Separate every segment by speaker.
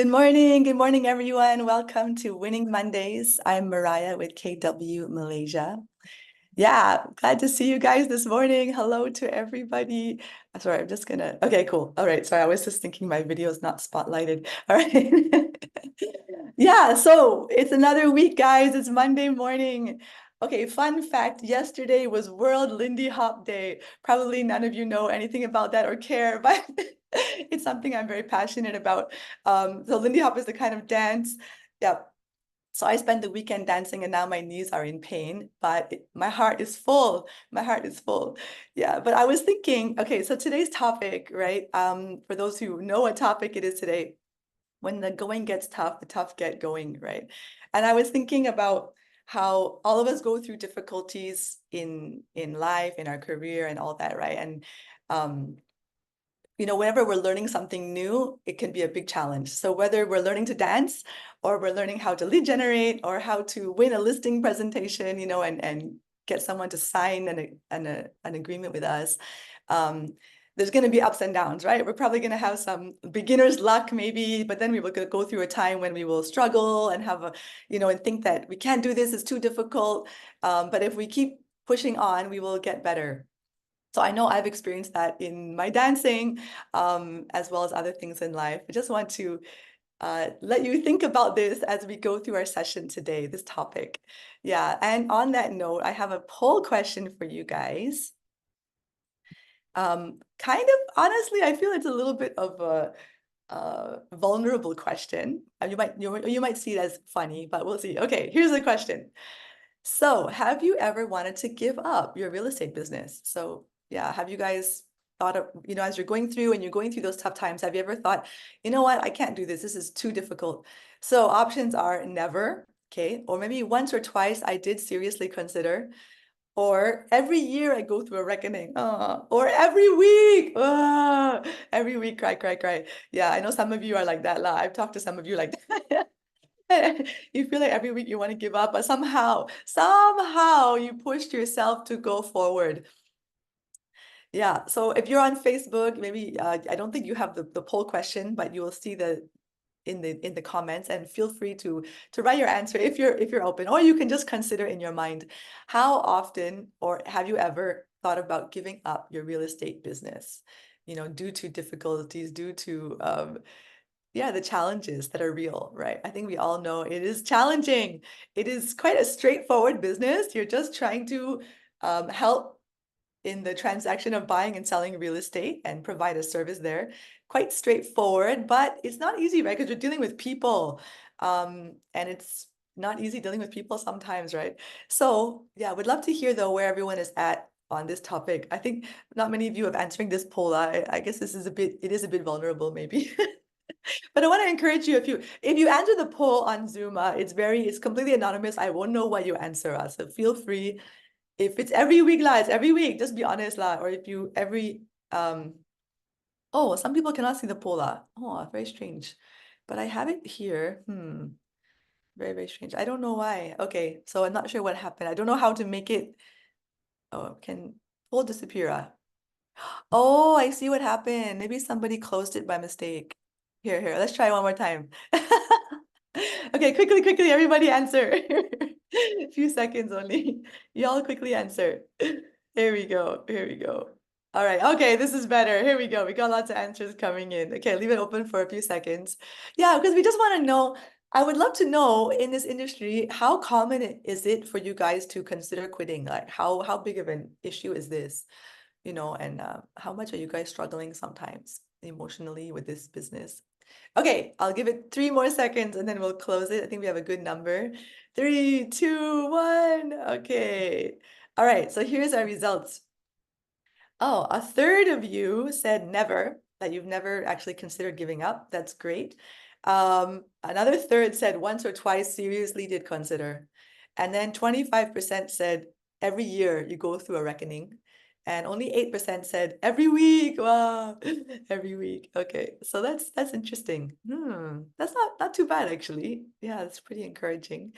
Speaker 1: Good morning, everyone. Welcome to Winning Mondays. I'm Mariah with KW Malaysia. Yeah, glad to see you guys this morning. Hello to everybody. Sorry, I'm just gonna, okay, cool. All right, sorry, I was just thinking my video is not spotlighted. All right. Yeah, so it's another week, guys. It's Monday morning. Okay, fun fact, yesterday was World Lindy Hop Day. Probably none of you know anything about that or care, but it's something I'm very passionate about. So Lindy Hop is the kind of dance. Yeah. So I spent the weekend dancing and now my knees are in pain, but my heart is full. My heart is full. Yeah, but I was thinking, okay, so today's topic, right? For those who know what topic it is today, when the going gets tough, the tough get going, right? And I was thinking about how all of us go through difficulties in life, in our career and all that, right? And um, whenever we're learning something new, it can be a big challenge. So whether we're learning to dance or we're learning how to lead generate or how to win a listing presentation, and get someone to sign an agreement with us, there's going to be ups and downs, right? We're probably going to have some beginner's luck maybe, but then we will go through a time when we will struggle and and think that we can't do this, it's too difficult. But if we keep pushing on, we will get better. So I know I've experienced that in my dancing, as well as other things in life. I just want to let you think about this as we go through our session today, this topic. Yeah, and on that note, I have a poll question for you guys. Kind of, honestly, I feel it's a little bit of a vulnerable question. You might see it as funny, but we'll see. Okay, here's the question. So, have you ever wanted to give up your real estate business? So, yeah, have you guys thought of, as you're going through and you're going through those tough times, have you ever thought, you know what, I can't do this. This is too difficult. So, options are never, okay, or maybe once or twice I did seriously consider, or every year I go through a reckoning, or every week, cry, cry, cry. Yeah, I know some of you are like that, lah. I've talked to some of you like that. You feel like every week you want to give up, but somehow you pushed yourself to go forward. Yeah. So if you're on Facebook, maybe I don't think you have the poll question, but you will see in the comments, and feel free to write your answer if you're open, or you can just consider in your mind, how often or have you ever thought about giving up your real estate business, due to difficulties, due to yeah, the challenges that are real, right? I think we all know it is challenging. It is quite a straightforward business. You're just trying to help in the transaction of buying and selling real estate and provide a service there. Quite straightforward, but it's not easy, right? Because you're dealing with people. And it's not easy dealing with people sometimes, right? So yeah, would love to hear though where everyone is at on this topic. I think not many of you have answering this poll. I guess it is a bit vulnerable maybe. But I want to encourage you, if you answer the poll on Zoom, it's completely anonymous. I won't know what you answer us. So feel free. If it's every week, lah, it's every week. Just be honest, lah. Or if you oh, some people cannot see the poll, lah. Oh, very strange. But I have it here. Very, very strange. I don't know why. Okay, so I'm not sure what happened. I don't know how to make it. Oh, can poll disappear? Oh, I see what happened. Maybe somebody closed it by mistake. Here, let's try one more time. Okay, quickly, everybody answer. A few seconds only. Y'all quickly answer. Here we go. All right, okay, this is better. Here we go. We got lots of answers coming in. Okay, leave it open for a few seconds. Yeah, because we just want to know, I would love to know in this industry, how common is it for you guys to consider quitting? Like how big of an issue is this? And how much are you guys struggling sometimes emotionally with this business? Okay, I'll give it 3 more seconds and then we'll close it. I think we have a good number. 3, 2, 1. Okay. All right, so here's our results. Oh, a third of you said never, that you've never actually considered giving up. That's great. Another third said once or twice seriously did consider. And then 25% said every year you go through a reckoning. And only 8% said every week. Wow, every week. Okay, so that's interesting. That's not too bad actually. Yeah, that's pretty encouraging.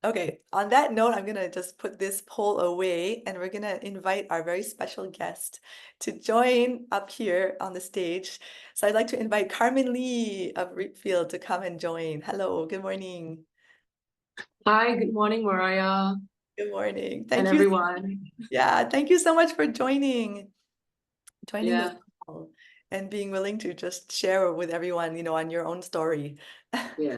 Speaker 1: Okay, on that note, I'm gonna just put this poll away and we're gonna invite our very special guest to join up here on the stage. So I'd like to invite Carmen Lee of Reapfield to come and join. Hello, good morning.
Speaker 2: Hi, good morning, Mariah
Speaker 1: Good morning.
Speaker 2: and
Speaker 1: Thank you.
Speaker 2: everyone.
Speaker 1: Yeah, thank you so much for joining this
Speaker 2: Yeah,
Speaker 1: call and being willing to just share with everyone, on your own story.
Speaker 2: yeah.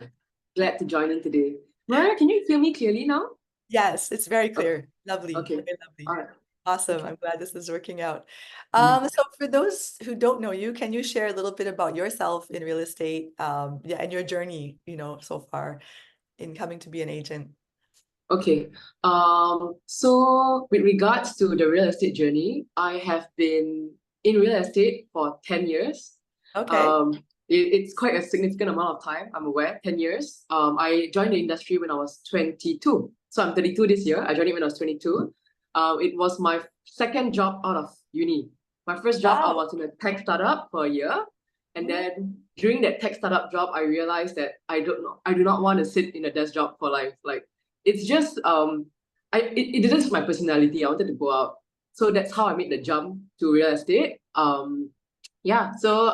Speaker 2: Glad to join in today. Mariah, can you hear me clearly now?
Speaker 1: Yes, it's very
Speaker 2: Oh,
Speaker 1: clear. Lovely,
Speaker 2: okay.
Speaker 1: very lovely.
Speaker 2: All right.
Speaker 1: Awesome.
Speaker 2: Okay.
Speaker 1: I'm glad this is working out.
Speaker 2: Mm.
Speaker 1: So for those who don't know you, can you share a little bit about yourself in real estate, yeah, and your journey, so far in coming to be an agent?
Speaker 2: Okay. So with regards to the real estate journey, I have been in real estate for 10 years.
Speaker 1: Okay.
Speaker 2: Um, it's quite a significant amount of time, I'm aware, 10 years. I joined the industry when I was 22. So I'm 32 this year. I joined it when I was 22. It was my second job out of uni. My first job, I
Speaker 1: Wow.
Speaker 2: was in a tech startup for a year. And
Speaker 1: Mhm.
Speaker 2: then during that tech startup job, I realized that I do not want to sit in a desk job for life. Like it's just it didn't fit my personality. I wanted to go out. So that's how I made the jump to real estate. Yeah, so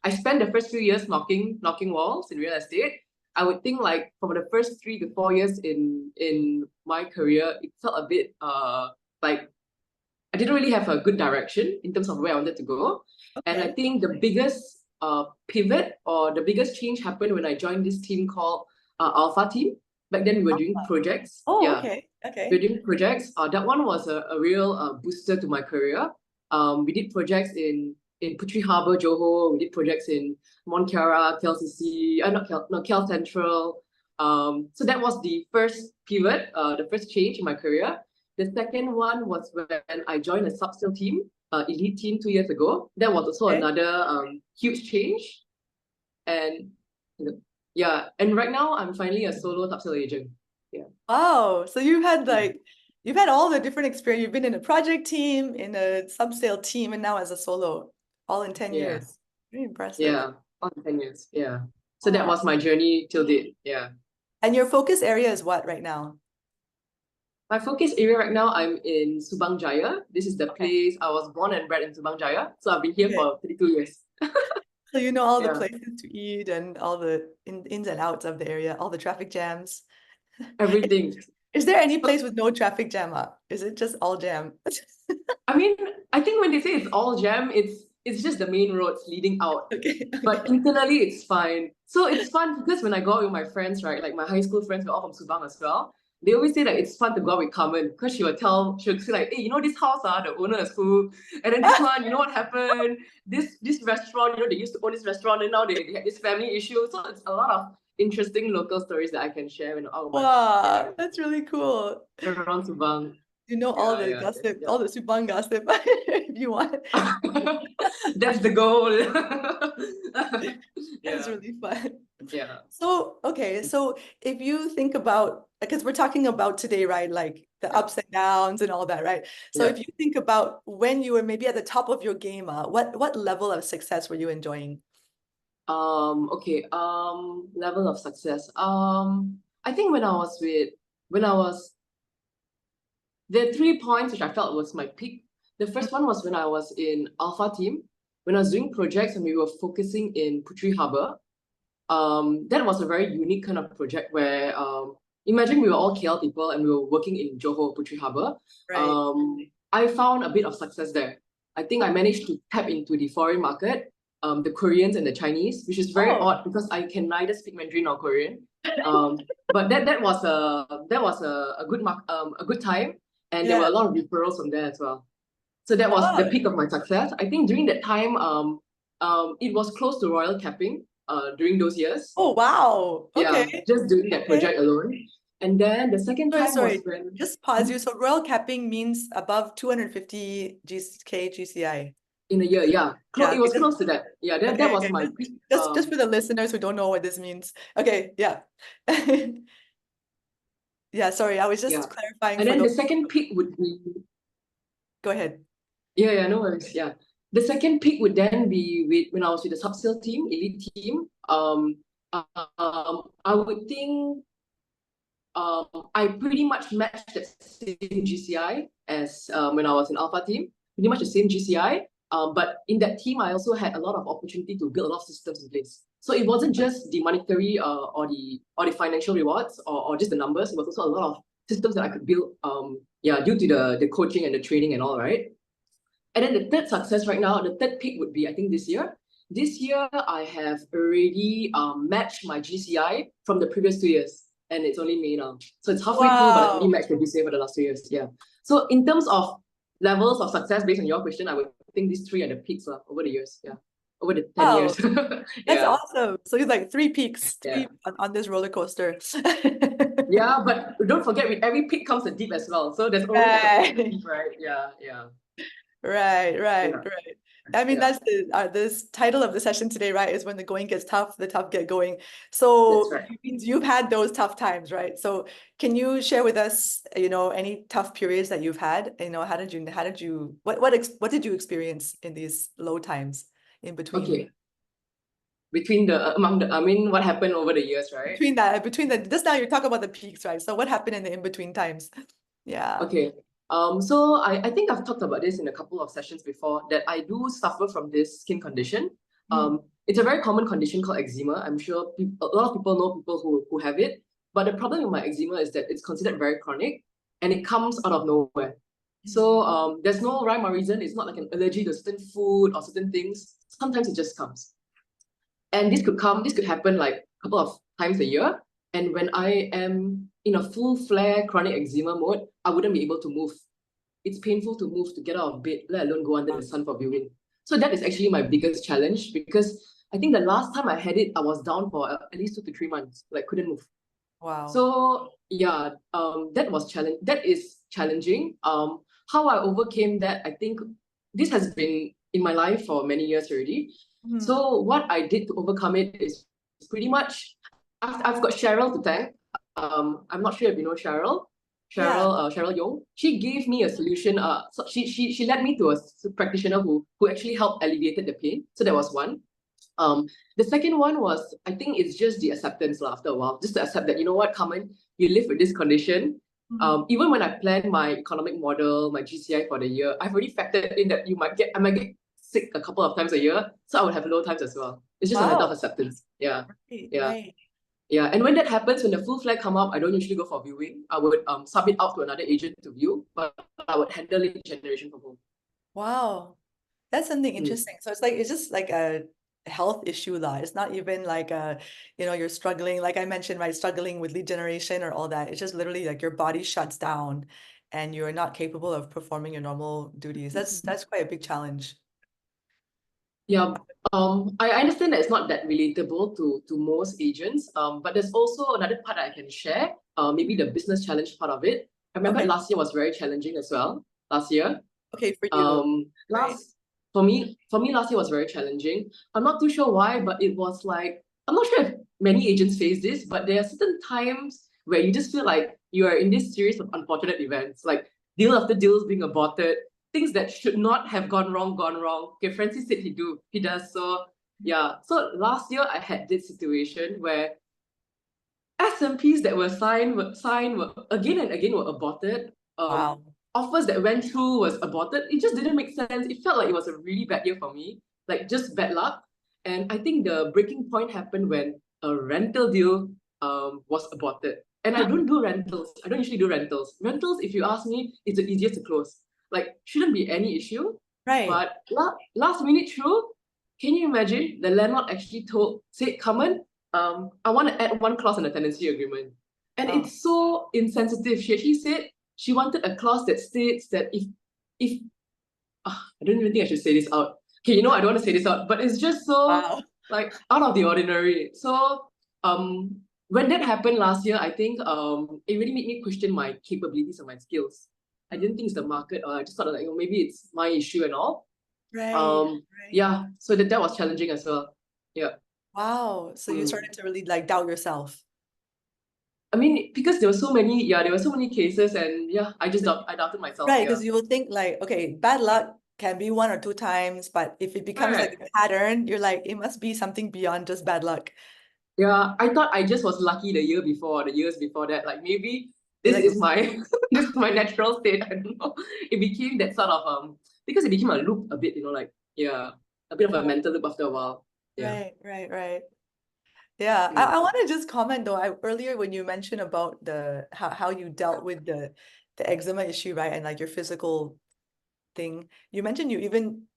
Speaker 2: I spent the first few years knocking walls in real estate. I would think like from the first 3 to 4 years in my career, it felt a bit like I didn't really have a good direction in terms of where I wanted to go. And I
Speaker 1: Okay.
Speaker 2: think the biggest pivot or the biggest change happened when I joined this team called Alpha Team. Back then we were doing projects.
Speaker 1: Oh,
Speaker 2: Yeah,
Speaker 1: okay.
Speaker 2: we
Speaker 1: Okay.
Speaker 2: were doing projects. That one was a real booster to my career. We did projects in Putri Harbour, Johor. We did projects in Mont Kiara, KLCC, not Kel Central. So that was the first pivot, the first change in my career. The second one was when I joined a sub-sale team, elite team 2 years ago. That was also
Speaker 1: Okay.
Speaker 2: another huge change. And yeah, and right now I'm finally a solo sub-sale agent. Yeah.
Speaker 1: Wow. So you've had
Speaker 2: Yeah.
Speaker 1: you've had all the different experience. You've been in a project team, in a sub-sale team, and now as a solo, all in 10
Speaker 2: Yeah.
Speaker 1: years. Very impressive.
Speaker 2: Yeah. On 10 years. Yeah. So that
Speaker 1: Wow.
Speaker 2: was my journey till date. Yeah.
Speaker 1: And your focus area is what right now?
Speaker 2: My focus area right now, I'm in Subang Jaya. This is the
Speaker 1: Okay.
Speaker 2: place I was born and bred in Subang Jaya. So I've been here
Speaker 1: Okay.
Speaker 2: for 32 years.
Speaker 1: So you know all the
Speaker 2: Yeah.
Speaker 1: places to eat and all the ins and outs of the area, all the traffic jams. Is,
Speaker 2: Everything.
Speaker 1: is there any place with no traffic jam up? Is it just all jam?
Speaker 2: I mean, I think when they say it's all jam, it's just the main roads leading out.
Speaker 1: Okay,
Speaker 2: But
Speaker 1: okay.
Speaker 2: internally, it's fine. So it's fun because when I go out with my friends, right, like my high school friends, we're all from Subang as well. They always say that it's fun to go out with Carmen because she'll say like, hey, this house, the owner is who, and then this one, what happened? This restaurant, they used to own this restaurant and now they had this family issue. So it's a lot of interesting local stories that I can share when out with my
Speaker 1: Wow, that's really cool.
Speaker 2: around Subang.
Speaker 1: You know all
Speaker 2: Yeah,
Speaker 1: the
Speaker 2: yeah,
Speaker 1: gossip,
Speaker 2: yeah.
Speaker 1: all the Subang gossip if you want.
Speaker 2: That's the goal.
Speaker 1: That's
Speaker 2: Yeah,
Speaker 1: really fun.
Speaker 2: yeah,
Speaker 1: So, okay, so if you think about, because we're talking about today, right? Like the
Speaker 2: yeah,
Speaker 1: ups and downs and all that, right? So
Speaker 2: yeah.
Speaker 1: if you think about when you were maybe at the top of your game, what level of success were you enjoying?
Speaker 2: Okay. Level of success. I think when I was there are 3 points which I felt was my peak. The first one was when I was in Alpha team, when I was doing projects and we were focusing in Putri Harbour. That was a very unique kind of project where imagine we were all KL people and we were working in Johor Putri Harbour.
Speaker 1: Right.
Speaker 2: I found a bit of success there. I think I managed to tap into the foreign market, the Koreans and the Chinese, which is very
Speaker 1: Oh,
Speaker 2: odd because I can neither speak Mandarin nor Korean. But that was a good time, and there were
Speaker 1: yeah.
Speaker 2: a lot of referrals from there as well. So that was the
Speaker 1: Oh,
Speaker 2: peak of my success. I think during that time, it was close to royal capping during those years.
Speaker 1: oh, wow. Okay.
Speaker 2: Yeah, just doing that
Speaker 1: Okay.
Speaker 2: project alone. And then the second
Speaker 1: Sorry,
Speaker 2: time was
Speaker 1: sorry.
Speaker 2: when
Speaker 1: Just pause you. So royal capping means above 250 GK GCI.
Speaker 2: in a year, yeah,
Speaker 1: Yeah,
Speaker 2: it
Speaker 1: okay,
Speaker 2: was close to that. Yeah, that
Speaker 1: okay,
Speaker 2: was
Speaker 1: okay.
Speaker 2: my peak.
Speaker 1: Just for the listeners who don't know what this means. Okay, yeah. Yeah, sorry, I was
Speaker 2: Yeah.
Speaker 1: just clarifying
Speaker 2: And
Speaker 1: for
Speaker 2: then the
Speaker 1: those.
Speaker 2: second peak would be
Speaker 1: Go ahead.
Speaker 2: yeah, no worries. Yeah. The second peak would then be when I was with the sub-sale team, elite team. I would think I pretty much matched the same GCI as when I was in Alpha team, pretty much the same GCI. But in that team, I also had a lot of opportunity to build a lot of systems in place. So it wasn't just the monetary or the financial rewards or just the numbers. It was also a lot of systems that I could build. Due to the coaching and the training and all, right? And then the third success right now, the third peak would be I think this year. This year I have already matched my GCI from the previous 2 years, and it's only May now. So it's halfway through, but I've already matched the GCI for the last 2 years. Yeah. So in terms of levels of success based on your question, I would think these three are the peaks over the years. Yeah. Over the 10 years.
Speaker 1: That's awesome. So it's like three peaks,
Speaker 2: Yeah.
Speaker 1: on this roller coaster.
Speaker 2: Yeah, but don't forget with every peak comes a dip as well. So there's always like a peak, right? Yeah, yeah.
Speaker 1: Right.
Speaker 2: Yeah.
Speaker 1: I mean,
Speaker 2: Yeah.
Speaker 1: that's this title of the session today, right? Is when the going gets tough, the tough get going. So
Speaker 2: That's right.
Speaker 1: it means you've had those tough times, right? So can you share with us, any tough periods that you've had? What did you experience in these low times in between?
Speaker 2: Okay. What happened over the years, right?
Speaker 1: Just now you talk about the peaks, right? So what happened in the in-between times? Yeah.
Speaker 2: Okay. So I think I've talked about this in a couple of sessions before that I do suffer from this skin condition. It's a very common condition called eczema. I'm sure a lot of people know people who have it. But the problem with my eczema is that it's considered very chronic and it comes out of nowhere. So there's no rhyme or reason. It's not like an allergy to certain food or certain things. Sometimes it just comes. And this could happen like a couple of times a year. And when I am in a full flare chronic eczema mode, I wouldn't be able to move. It's painful to move, to get out of bed, let alone go under the sun for viewing. So that is actually my biggest challenge because I think the last time I had it, I was down for at least 2 to 3 months, like couldn't move.
Speaker 1: Wow.
Speaker 2: So yeah, that is challenging. How I overcame that, I think this has been in my life for many years already. So what I did to overcome it is pretty much I've got Cheryl to thank. I'm not sure if you know Cheryl. Cheryl Yong. She gave me a solution. So she led me to a practitioner who actually helped alleviated the pain. So that was one. The second one was, I think it's just the acceptance after a while, just to accept that, you know what, Carmen, you live with this condition. Even when I planned my economic model, my GCI for the year, I've already factored in that I might get sick a couple of times a year, so I would have low times as well. It's just a matter of acceptance. Yeah.
Speaker 1: Right.
Speaker 2: Yeah, and when that happens, when the full flare come up, I don't usually go for viewing. I would submit out to another agent to view, but I would handle lead generation from home.
Speaker 1: Wow, that's something interesting. So it's just like a health issue lah. It's not even like you're struggling, like I mentioned, right? Struggling with lead generation or all that. It's just literally like your body shuts down and you're not capable of performing your normal duties. That's quite a big challenge.
Speaker 2: Yeah, I understand that it's not that relatable to most agents. But there's also another part that I can share. Maybe the business challenge part of it. I remember last year was very challenging as well. Last year.
Speaker 1: Okay, for you.
Speaker 2: For me, last year was very challenging. I'm not too sure why, but it was like, I'm not sure if many agents face this, but there are certain times where you just feel like you are in this series of unfortunate events, like deal after deals being aborted, things that should not have gone wrong. Okay, Francis said he does. So yeah. So last year I had this situation where SMPs that were signed were again and again were aborted.
Speaker 1: Wow.
Speaker 2: Offers that went through was aborted. It just didn't make sense. It felt like it was a really bad year for me, like just bad luck. And I think the breaking point happened when a rental deal was aborted. And I don't do rentals. I don't usually do rentals. Rentals, if you ask me, is the easiest to close. Like, shouldn't be any issue.
Speaker 1: Right.
Speaker 2: But last minute through, can you imagine? The landlord actually said, Carmen, I want to add one clause in the tenancy agreement. And it's so insensitive. She actually said she wanted a clause that states that if I don't even think I should say this out. Okay, I don't want to say this out, but it's just so like out of the ordinary. So when that happened last year, I think it really made me question my capabilities and my skills. I didn't think it's the market, or I just thought like, maybe it's my issue and all.
Speaker 1: Right.
Speaker 2: Yeah, so that was challenging as well. Yeah.
Speaker 1: Wow. So you started to really like doubt yourself.
Speaker 2: I mean, because there were so many cases, and yeah, I doubted myself.
Speaker 1: Right, because you will think like, okay, bad luck can be 1 or 2 times, but if it becomes like a pattern, you're like, it must be something beyond just bad luck.
Speaker 2: Yeah, I thought I just was lucky the year before, the years before that. Like maybe
Speaker 1: You're
Speaker 2: this
Speaker 1: like,
Speaker 2: is my this is my natural state. I don't know. It became that sort of because it became a loop a bit, like yeah, a bit of a mental loop after a while. Yeah.
Speaker 1: right. Yeah,
Speaker 2: Mm.
Speaker 1: I want to just comment though. Earlier when you mentioned about the how you dealt with the eczema issue, right? And like your physical thing, you mentioned you even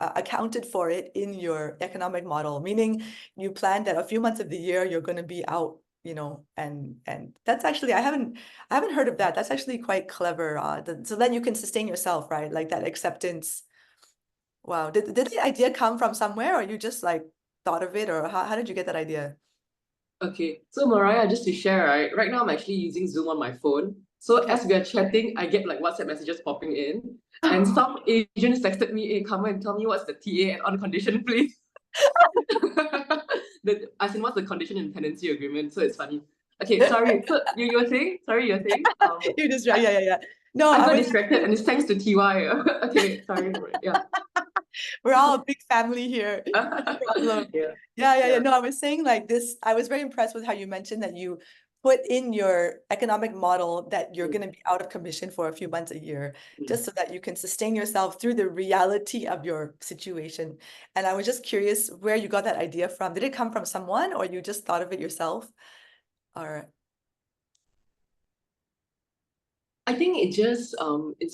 Speaker 1: accounted for it in your economic model, meaning you planned that a few months of the year you're going to be out, and that's actually I haven't heard of that. That's actually quite clever. So then you can sustain yourself, right? Like that acceptance. Wow. Did the idea come from somewhere, or you just like thought of it, or how did you get that idea?
Speaker 2: Okay, so Mariah, just to share, right now I'm actually using Zoom on my phone. So
Speaker 1: Okay.
Speaker 2: as we are chatting, I get like WhatsApp messages popping in, and some agents texted me, "Hey, come and tell me what's the TA on condition, please." As in, what's the condition in tenancy agreement? So it's funny. Okay, sorry. So you were saying? Sorry, you're saying?
Speaker 1: You just right. Yeah. No,
Speaker 2: I
Speaker 1: I
Speaker 2: got
Speaker 1: was
Speaker 2: distracted, and it's thanks to TY. Okay, sorry. Yeah.
Speaker 1: we're all a big family here. No problem.
Speaker 2: Yeah.
Speaker 1: Yeah.
Speaker 2: Yeah.
Speaker 1: No, I was saying like this, I was very impressed with how you mentioned that you put in your economic model that you're
Speaker 2: Mm,
Speaker 1: going to be out of commission for a few months a year,
Speaker 2: mm.
Speaker 1: just so that you can sustain yourself through the reality of your situation. And I was just curious where you got that idea from. Did it come from someone, or you just thought of it yourself? Or
Speaker 2: I think it's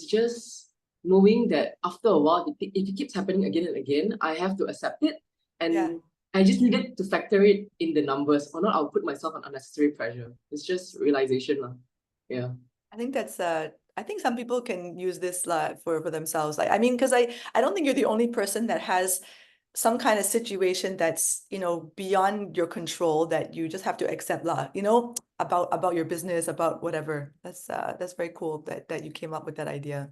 Speaker 2: just knowing that after a while, if it keeps happening again and again, I have to accept it,
Speaker 1: yeah.
Speaker 2: and I just needed to factor it in the numbers, or not I'll put myself on unnecessary pressure. It's just realization, lah. Yeah.
Speaker 1: I think that's I think some people can use this for themselves. Like I mean, because I don't think you're the only person that has some kind of situation that's, beyond your control that you just have to accept lah, about your business, about whatever. That's very cool that you came up with that idea.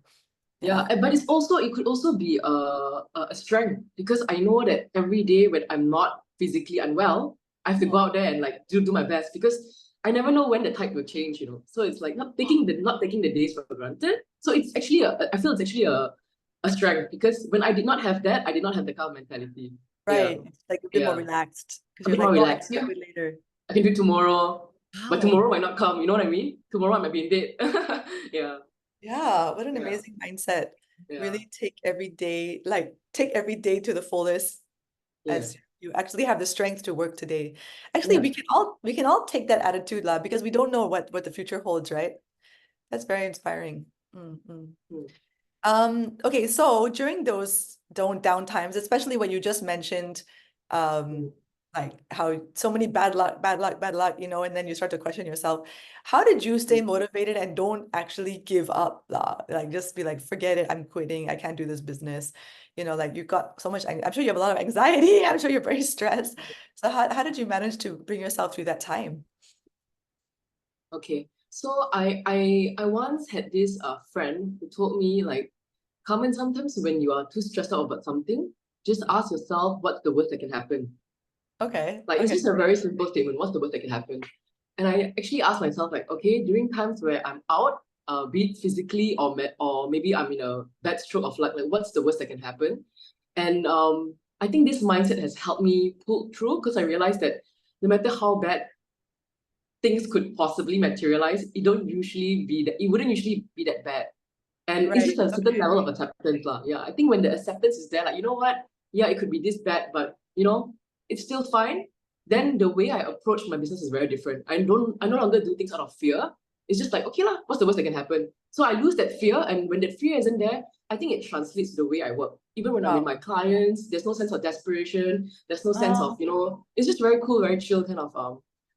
Speaker 2: Yeah,
Speaker 1: Yeah.
Speaker 2: but it could also be a strength, because I know that every day when I'm not physically unwell, I have to go
Speaker 1: Mm.
Speaker 2: out there and like do my best, because I never know when the tide will change. So it's like not taking the days for granted. So it's actually I feel it's actually a strength, because when I did not have that, I did not have the calm mentality. Yeah,
Speaker 1: Right. It's like a bit more
Speaker 2: yeah,
Speaker 1: relaxed because
Speaker 2: a
Speaker 1: you're
Speaker 2: bit more
Speaker 1: like, oh, I
Speaker 2: relaxed.
Speaker 1: can
Speaker 2: Yeah,
Speaker 1: do it later.
Speaker 2: I can do tomorrow, but
Speaker 1: Wow.
Speaker 2: tomorrow might not come. You know what I mean? Tomorrow I might be in bed. Yeah,
Speaker 1: Yeah, what an
Speaker 2: yeah,
Speaker 1: amazing mindset.
Speaker 2: yeah,
Speaker 1: Really take every day to the fullest
Speaker 2: yeah,
Speaker 1: as you actually have the strength to work today. Actually,
Speaker 2: yeah.
Speaker 1: we can all take that attitude, lah, because we don't know what the future holds, right? That's very inspiring. Mm.
Speaker 2: Hmm.
Speaker 1: Okay, so during those don't down times, especially when you just mentioned,
Speaker 2: Hmm.
Speaker 1: um, like how so many bad luck, and then you start to question yourself. How did you stay motivated and don't actually give up, lah? Like just be like, forget it, I'm quitting, I can't do this business. Like you've got so much, I'm sure you have a lot of anxiety. I'm sure you're very stressed. So how did you manage to bring yourself through that time?
Speaker 2: Okay. So I once had this friend who told me, like, Carmen, sometimes when you are too stressed out about something, just ask yourself what's the worst that can happen. Like, it's
Speaker 1: Okay.
Speaker 2: just a very simple statement. What's the worst that can happen? And I actually asked myself, like, okay, during times where I'm out, be it physically or maybe I'm in a bad stroke of luck, like what's the worst that can happen? And I think this mindset has helped me pull through, because I realized that no matter how bad things could possibly materialize, it wouldn't usually be that bad. And it's
Speaker 1: Right.
Speaker 2: just a certain
Speaker 1: Okay.
Speaker 2: level of acceptance, lah. Yeah. I think when the acceptance is there, like, you know what? Yeah, it could be this bad, but it's still fine. Then the way I approach my business is very different. I no longer do things out of fear. It's just like, okay lah, what's the worst that can happen? So I lose that fear, and when that fear isn't there, I think it translates to the way I work. Even when I'm with
Speaker 1: Wow.
Speaker 2: my clients, there's no sense of desperation. There's no sense of,
Speaker 1: Um,
Speaker 2: it's just very cool, very chill kind of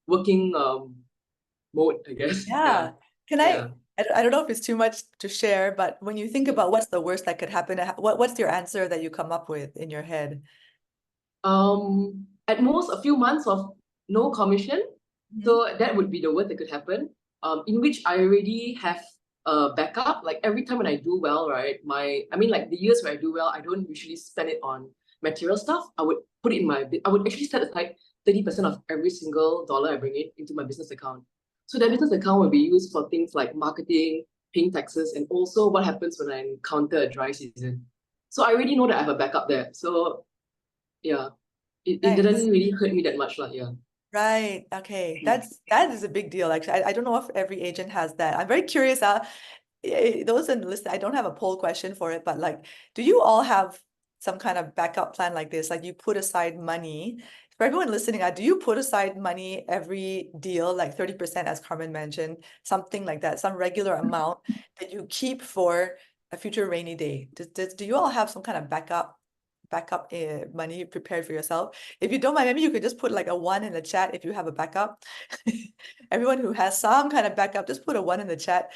Speaker 2: working mode, I guess. Yeah.
Speaker 1: Yeah. Can
Speaker 2: Yeah.
Speaker 1: I don't know if it's too much to share, but when you think about what's the worst that could happen, what's your answer that you come up with in your head?
Speaker 2: At most a few months of no commission.
Speaker 1: Mhm.
Speaker 2: So that would be the worst that could happen. In which I already have a backup. Like every time when I do well, right? I mean, like the years where I do well, I don't usually spend it on material stuff. I would put it in I would actually set aside 30% of every single dollar I bring in into my business account. So that business account will be used for things like marketing, paying taxes, and also what happens when I encounter a dry season. So I already know that I have a backup there. So yeah, it didn't
Speaker 1: Nice.
Speaker 2: really hurt me that much, lah. Yeah.
Speaker 1: Right. Okay. That is a big deal. Actually, I don't know if every agent has that. I'm very curious. Those in the list, I don't have a poll question for it, but like, do you all have some kind of backup plan like this? Like you put aside money for everyone listening. Do you put aside money every deal, like 30%, as Carmen mentioned, something like that, some regular amount that you keep for a future rainy day? Do you all have some kind of backup money prepared for yourself? If you don't mind, maybe you could just put like a 1 in the chat if you have a backup. Everyone who has some kind of backup, just put a 1 in the chat.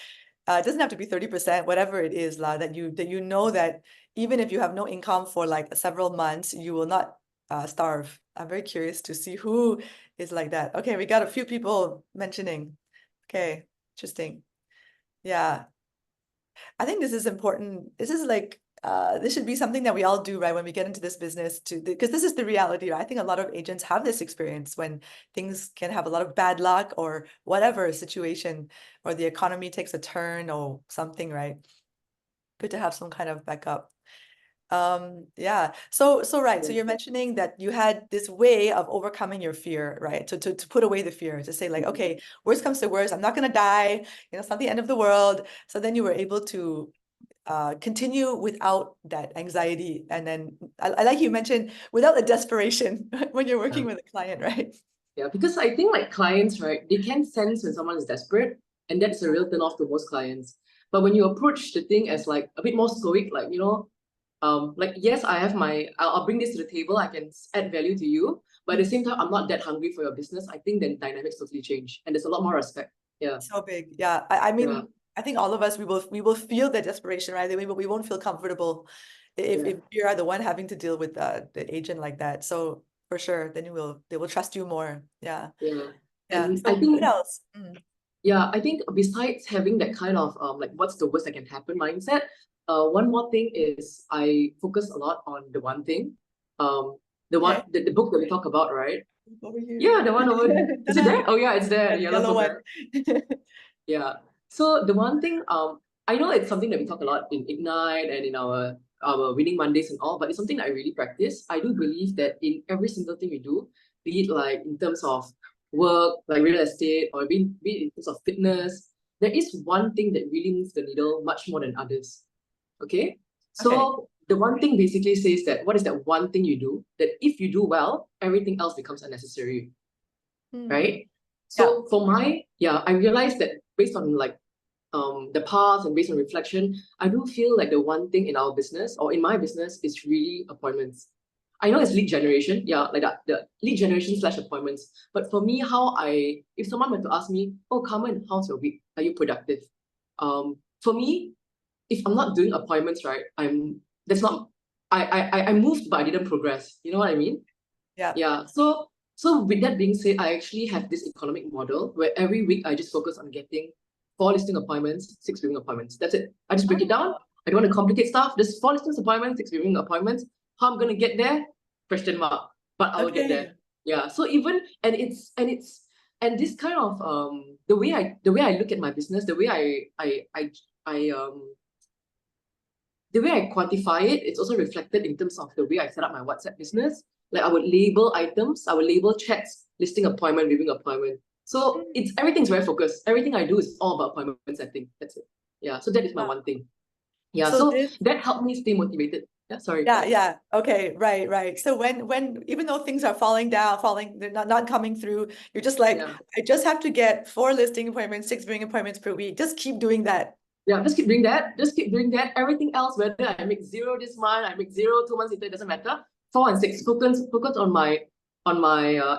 Speaker 1: It doesn't have to be 30%, whatever it is, that you know that even if you have no income for like several months, you will not starve. I'm very curious to see who is like that. Okay, we got a few people mentioning. Okay, interesting. Yeah. I think this is important. This is like this should be something that we all do, right? When we get into this business because this is the reality, right? I think a lot of agents have this experience when things can have a lot of bad luck or whatever situation, or the economy takes a turn or something, right? Good to have some kind of backup. Yeah. So right. So you're mentioning that you had this way of overcoming your fear, right? To put away the fear, to say like, okay, worst comes to worst, I'm not gonna die, it's not the end of the world. So then you were able to continue without that anxiety. And then I like you mentioned without the desperation when you're working with a client, right?
Speaker 2: Yeah, because I think like clients, right, they can sense when someone is desperate, and that's a real turn off to most clients. But when you approach the thing as like a bit more stoic, like, like, yes, I'll bring this to the table, I can add value to you, but at the same time, I'm not that hungry for your business. I think then dynamics totally change, and there's a lot more respect. Yeah.
Speaker 1: So big. Yeah. I mean,
Speaker 2: Yeah.
Speaker 1: I think all of us, we will feel the desperation, right? We won't feel comfortable if you are the one having to deal with the agent like that. So for sure, then they will trust you more. Yeah.
Speaker 2: Yeah.
Speaker 1: Yeah.
Speaker 2: And
Speaker 1: So
Speaker 2: I
Speaker 1: what
Speaker 2: think,
Speaker 1: else?
Speaker 2: yeah, I think besides having that kind of like what's the worst that can happen mindset, one more thing is I focus a lot on the one thing.
Speaker 1: Okay.
Speaker 2: The book that we talk about, right?
Speaker 1: Over here.
Speaker 2: Yeah, the one over. Is it
Speaker 1: Ta-da!
Speaker 2: there? Oh yeah, it's there.
Speaker 1: Yeah,
Speaker 2: The
Speaker 1: the
Speaker 2: yellow
Speaker 1: yellow one.
Speaker 2: cover. Yeah. So the one thing, I know it's something that we talk a lot in Ignite and in our Winning Mondays and all, but it's something that I really practice. I do believe that in every single thing we do, be it like in terms of work, like real estate, or be it in terms of fitness, there is one thing that really moves the needle much more than others. Okay?
Speaker 1: Okay.
Speaker 2: So the one thing basically says that what is that one thing you do that if you do well, everything else becomes unnecessary, right?
Speaker 1: Yeah.
Speaker 2: So I realized that based on like the past and based on reflection, I do feel like the one thing in our business or in my business is really appointments. I know it's lead generation, yeah, like that, the lead generation slash appointments. But for me, if someone were to ask me, oh, Carmen, how's your week? Are you productive? For me, if I'm not doing appointments, right, that's not, I moved, but I didn't progress. You know what I mean?
Speaker 1: Yeah.
Speaker 2: Yeah. So with that being said, I actually have this economic model where every week I just focus on getting 4 listing appointments, 6 viewing appointments. That's it. I just break it down. I don't want to complicate stuff. Just 4 listings appointments, 6 viewing appointments. How I'm gonna get there? Question mark. But I will get there.
Speaker 1: Okay.
Speaker 2: Yeah. So even and this kind of the way I look at my business, the way the way I quantify it, it's also reflected in terms of the way I set up my WhatsApp business. Like I would label items, I would label chats, listing appointment, viewing appointment. So everything's very focused. Everything I do is all about appointment setting. That's it. Yeah. So that is my one thing. Yeah.
Speaker 1: So
Speaker 2: So
Speaker 1: this,
Speaker 2: that helped me stay motivated. Yeah. Sorry.
Speaker 1: yeah. Okay. Right. So when even though things are they're not coming through, you're just like,
Speaker 2: Yeah.
Speaker 1: I just have to get 4 listing appointments, 6 viewing appointments per week. Just keep doing that.
Speaker 2: Yeah, just keep doing that. Just keep doing that. Everything else, whether I make 0 this month, I make 0 2 months later, it doesn't matter. 4 and 6, focus on my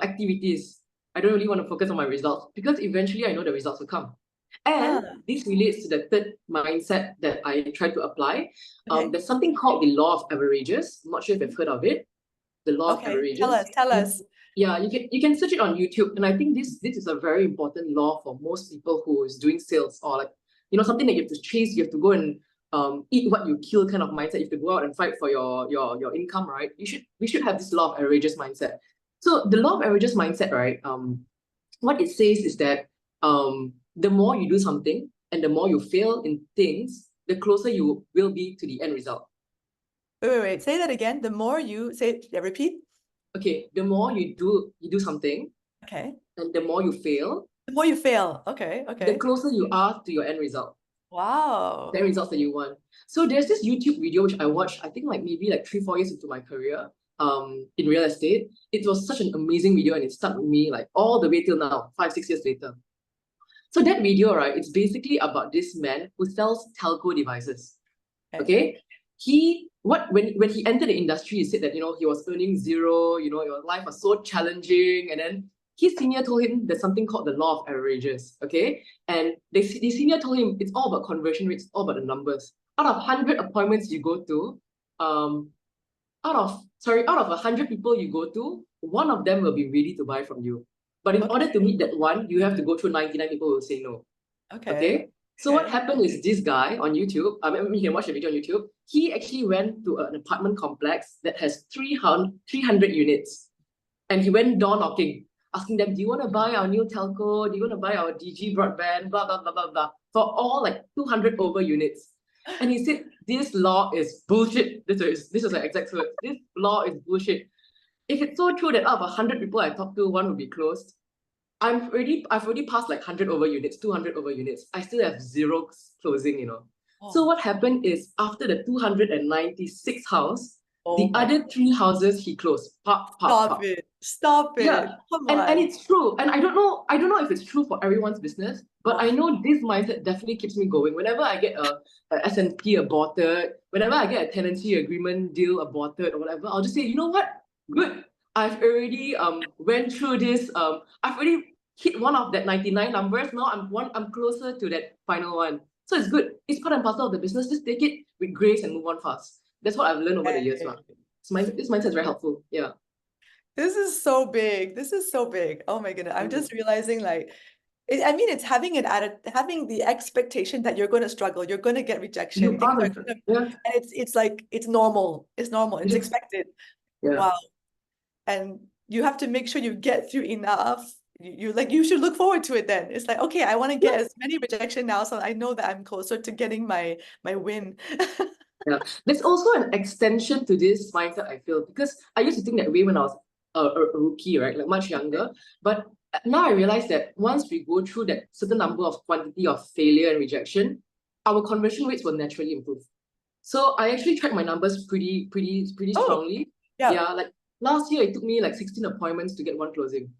Speaker 2: activities. I don't really want to focus on my results because eventually I know the results will come. And
Speaker 1: Ah,
Speaker 2: this relates to the third mindset that I try to apply.
Speaker 1: okay.
Speaker 2: There's something called the law of averages. I'm not sure if you've heard of it. The law of
Speaker 1: Okay. Tell
Speaker 2: averages.
Speaker 1: us, tell us.
Speaker 2: Yeah, you can search it on YouTube, and I think this is a very important law for most people who is doing sales or like something that you have to chase. You have to go and eat what you kill kind of mindset. You have to go out and fight for your income, right? We should have this law of averages mindset. So the law of averages mindset, right? What it says is that the more you do something and the more you fail in things, the closer you will be to the end result.
Speaker 1: Wait. Say that again. The more you say, yeah, repeat.
Speaker 2: Okay, the more you do something
Speaker 1: Okay.
Speaker 2: And the more you fail,
Speaker 1: The more you fail. Okay.
Speaker 2: the
Speaker 1: Okay.
Speaker 2: closer you are to your end result.
Speaker 1: Wow.
Speaker 2: The results that you want. So there's this YouTube video which I watched, I think like maybe like 3-4 years into my career, in real estate. It was such an amazing video and it stuck with me like all the way till now, 5-6 years later. So that video, right, it's basically about this man who sells telco devices. Okay. When he entered the industry, he said that he was earning zero, your life was so challenging, and then his senior told him there's something called the law of averages. Okay. And the senior told him it's all about conversion rates, all about the numbers. Out of 100 appointments you go to, out of 100 people you go to, one of them will be ready to buy from you. But in order to meet that one, you have to go through 99 people who will say no. Okay. So what happened is this guy on YouTube, I mean, you can watch the video on YouTube, he actually went to an apartment complex that has 300 units. And he went door knocking, asking them, do you want to buy our new telco? Do you want to buy our DG broadband? Blah, blah, blah, blah, blah. For all like 200 over units. And he said, this law is bullshit. This is the exact word. This law is bullshit. If it's so true that out of 100 people I talked to, one will be closed, I've already passed like 100 over units, 200 over units. I still have zero closing.
Speaker 1: Oh.
Speaker 2: So what happened is after the 296 house, the other 3 houses he closed.
Speaker 1: Stop it. Stop it.
Speaker 2: Yeah.
Speaker 1: Come on.
Speaker 2: And it's true. And I don't know if it's true for everyone's business, but I know this mindset definitely keeps me going. Whenever I get a S&P aborted, whenever I get a tenancy agreement deal aborted or whatever, I'll just say, you know what? Good. I've already went through this. I've already hit one of that 99 numbers. Now I'm closer to that final one. So it's good. It's part and parcel of the business. Just take it with grace and move on fast. That's what I've learned over the years. This mindset is very helpful. Yeah.
Speaker 1: This is so big. This is so big. Oh my goodness. I'm just realizing like, it's having having the expectation that you're going to struggle, you're going to get rejection. And it's like, it's normal. It's normal. It's expected.
Speaker 2: Yeah.
Speaker 1: Wow. And you have to make sure you get through enough. You should look forward to it then. It's like, okay, I want to get as many rejection now, so I know that I'm closer to getting my win.
Speaker 2: Yeah. There's also an extension to this mindset, I feel, because I used to think that way when I was a rookie, right? Like much younger. But now I realize that once we go through that certain number of quantity of failure and rejection, our conversion rates will naturally improve. So I actually track my numbers pretty strongly. Yeah, like last year it took me like 16 appointments to get one closing.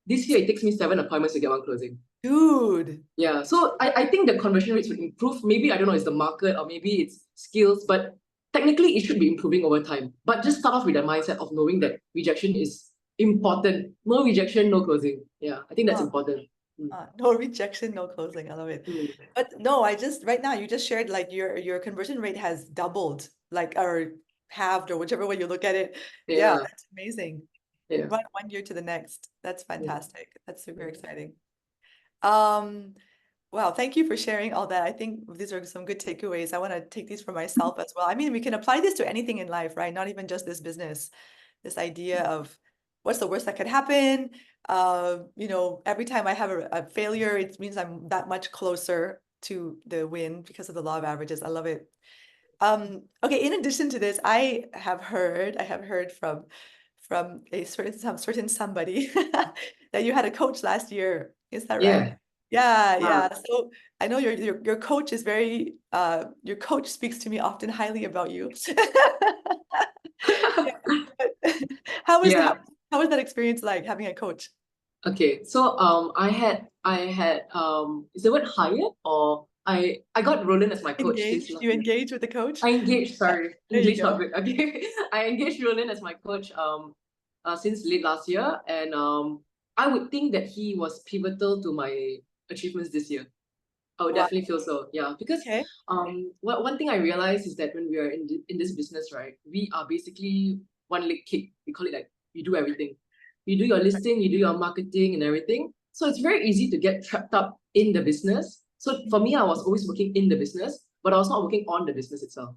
Speaker 2: This year it takes me 7 appointments to get one closing.
Speaker 1: Dude.
Speaker 2: Yeah, so I think the conversion rates would improve. Maybe, I don't know, it's the market or maybe it's skills, but technically it should be improving over time. But just start off with the mindset of knowing that rejection is important. No rejection, no closing. Yeah, I think that's important.
Speaker 1: No rejection, no closing. I love it. But no, right now you just shared like your conversion rate has doubled, like, or halved, or whichever way you look at it. Yeah, that's amazing.
Speaker 2: Yeah.
Speaker 1: One year to the next. That's fantastic. That's super exciting. Wow, thank you for sharing all that. I think these are some good takeaways. I want to take these for myself as well. I mean, we can apply this to anything in life, right? Not even just this business. This idea of what's the worst that could happen? Every time I have a failure, it means I'm that much closer to the win because of the law of averages. I love it. Okay, in addition to this, I have heard from a certain somebody that you had a coach last year. Is that right? Yeah. So I know your coach is very your coach speaks to me often highly about you. How was that experience like, having a coach?
Speaker 2: Okay, so I had is the word hired, or I got Roland as my coach.
Speaker 1: You engaged with the coach?
Speaker 2: I engaged, sorry. English not good.
Speaker 1: Okay.
Speaker 2: I engaged Roland as my coach since late last year, and I would think that he was pivotal to my achievements this year. I would definitely feel so. Yeah, because one thing I realized is that when we are in this business, right, we are basically one leg kick. We call it like, you do everything. You do your listing, you do your marketing and everything. So it's very easy to get trapped up in the business. So for me, I was always working in the business, but I was not working on the business itself.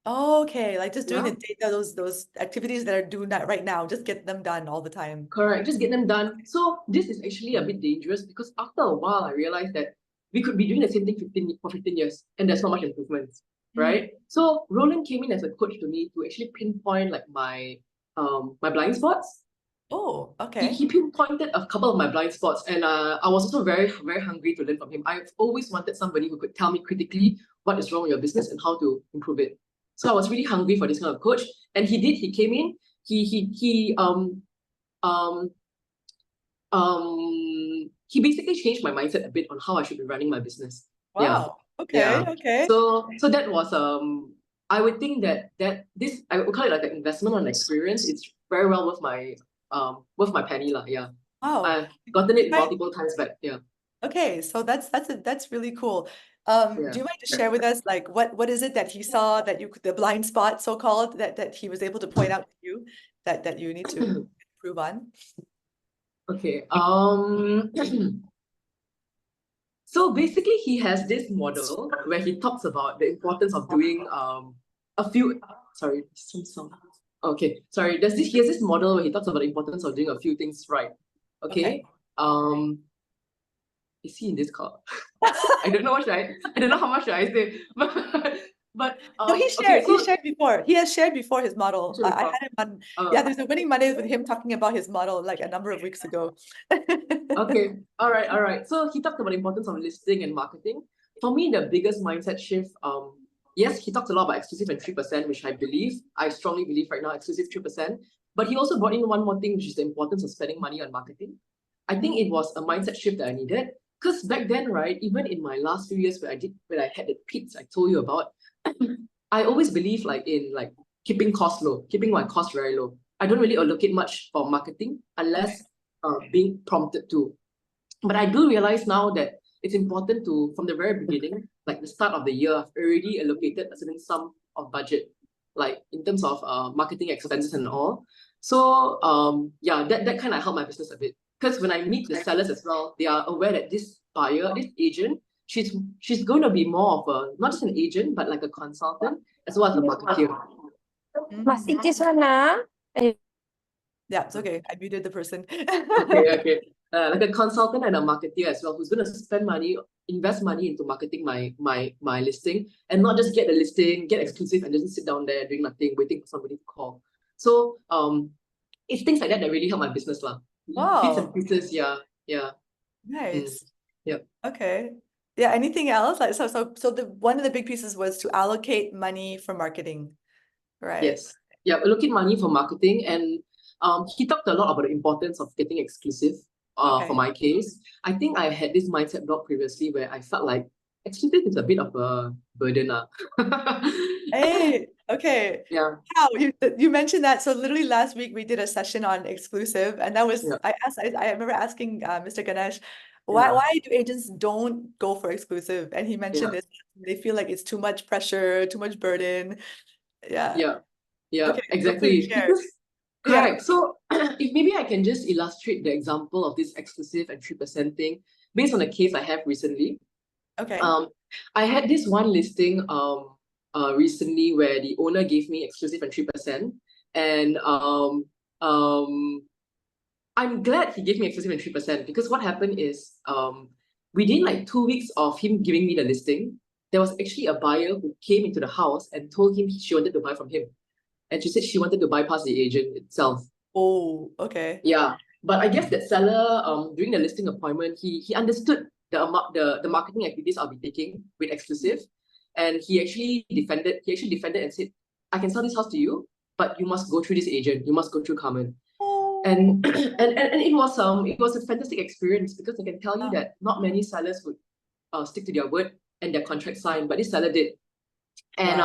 Speaker 1: Okay, like just doing the data, those activities that are doing that right now, just get them done all the time.
Speaker 2: Correct, just get them done. So this is actually a bit dangerous, because after a while, I realized that we could be doing the same thing for 15 years and there's not much improvement, right? So Roland came in as a coach to me to actually pinpoint like my blind spots.
Speaker 1: Oh,
Speaker 2: He
Speaker 1: okay.
Speaker 2: pinpointed a couple of my blind spots, and I was also very, very hungry to learn from him. I've always wanted somebody who could tell me critically what is wrong with your business and how to improve it. So I was really hungry for this kind of coach, and he did. He came in. Um he basically changed my mindset a bit on how I should be running my business. Yeah,
Speaker 1: Wow. Okay,
Speaker 2: yeah.
Speaker 1: okay.
Speaker 2: So that was I would think that this, I would call it like an investment on experience. It's very well worth my penny lah. Yeah,
Speaker 1: Wow.
Speaker 2: I've gotten
Speaker 1: Do you
Speaker 2: it
Speaker 1: mind-
Speaker 2: multiple times back. Yeah,
Speaker 1: Okay, so that's really cool.
Speaker 2: yeah.
Speaker 1: Do you mind to share with us like what is it that he saw that you could, the blind spot so-called, that he was able to point out to you that you need to improve on?
Speaker 2: Okay. So basically, he has this model where he talks about the importance of doing a few. Sorry, some song. Okay, sorry. He has this model where he talks about the importance of doing a few things right.
Speaker 1: Okay.
Speaker 2: Okay. Um, is he in this call? I don't know I don't know how much should I say. But
Speaker 1: No,
Speaker 2: okay, so
Speaker 1: he has shared before his model. I
Speaker 2: before.
Speaker 1: had him on,
Speaker 2: Uh,
Speaker 1: yeah, there's a Winning Mondays with him talking about his model like a number of weeks ago.
Speaker 2: Okay, all right. So he talked about the importance of listing and marketing. For me, the biggest mindset shift, yes, he talked a lot about exclusive and 3%, which I strongly believe right now, exclusive 3%. But he also brought in one more thing, which is the importance of spending money on marketing. I think it was a mindset shift that I needed. Because back then, right, even in my last few years when I had the peaks I told you about, I always believe in keeping costs low, keeping my costs very low. I don't really allocate much for marketing unless being prompted to. But I do realize now that it's important to, from the very beginning, like the start of the year, I've already allocated a certain sum of budget, like in terms of marketing expenses and all. So yeah, that kind of helped my business a bit. Because when I meet the sellers as well, they are aware that this buyer, this agent, she's going to be more of a, not just an agent, but like a consultant as well as a marketeer.
Speaker 1: Mhm.
Speaker 3: This one, ah.
Speaker 1: Yeah, it's okay. I muted the person.
Speaker 2: Okay. Like a consultant and a marketeer as well, who's going to spend money, invest money into marketing my listing, and not just get the listing, get exclusive, and just sit down there doing nothing, waiting for somebody to call. So it's things like that that really help my business lah. Bits and
Speaker 1: Wow,
Speaker 2: pieces, yeah.
Speaker 1: nice.
Speaker 2: Yep.
Speaker 1: Okay. Yeah, anything else? Like so the one of the big pieces was to allocate money for marketing, right?
Speaker 2: Yes. Yeah, allocate money for marketing, and he talked a lot about the importance of getting exclusive.
Speaker 1: Okay.
Speaker 2: For my case, I think I had this mindset block previously where I felt like exclusive is a bit of a burden.
Speaker 1: Hey, okay.
Speaker 2: Yeah.
Speaker 1: How you mentioned that. So literally last week we did a session on exclusive, and that was
Speaker 2: Yeah.
Speaker 1: I remember asking Mr. Ganesh,
Speaker 2: Yeah.
Speaker 1: why do agents don't go for exclusive? And he mentioned
Speaker 2: Yeah.
Speaker 1: this. They feel like it's too much pressure, too much burden. Yeah.
Speaker 2: Yeah,
Speaker 1: Okay. So please
Speaker 2: exactly.
Speaker 1: share.
Speaker 2: Because
Speaker 1: Yeah.
Speaker 2: correct. So if maybe I can just illustrate the example of this exclusive and 3% thing based on a case I have recently.
Speaker 1: Okay.
Speaker 2: I had this one listing recently where the owner gave me exclusive and 3%. And I'm glad he gave me exclusive and 3% because what happened is within like 2 weeks of him giving me the listing, there was actually a buyer who came into the house and told him she wanted to buy from him. And she said she wanted to bypass the agent itself.
Speaker 1: Oh, okay.
Speaker 2: Yeah. But I guess that seller, during the listing appointment, he understood the marketing activities I'll be taking with exclusive. And he actually defended and said, I can sell this house to you, but you must go through this agent. You must go through Carmen. And and it was a fantastic experience because I can tell you that not many sellers would stick to their word and their contract signed, but this seller did. And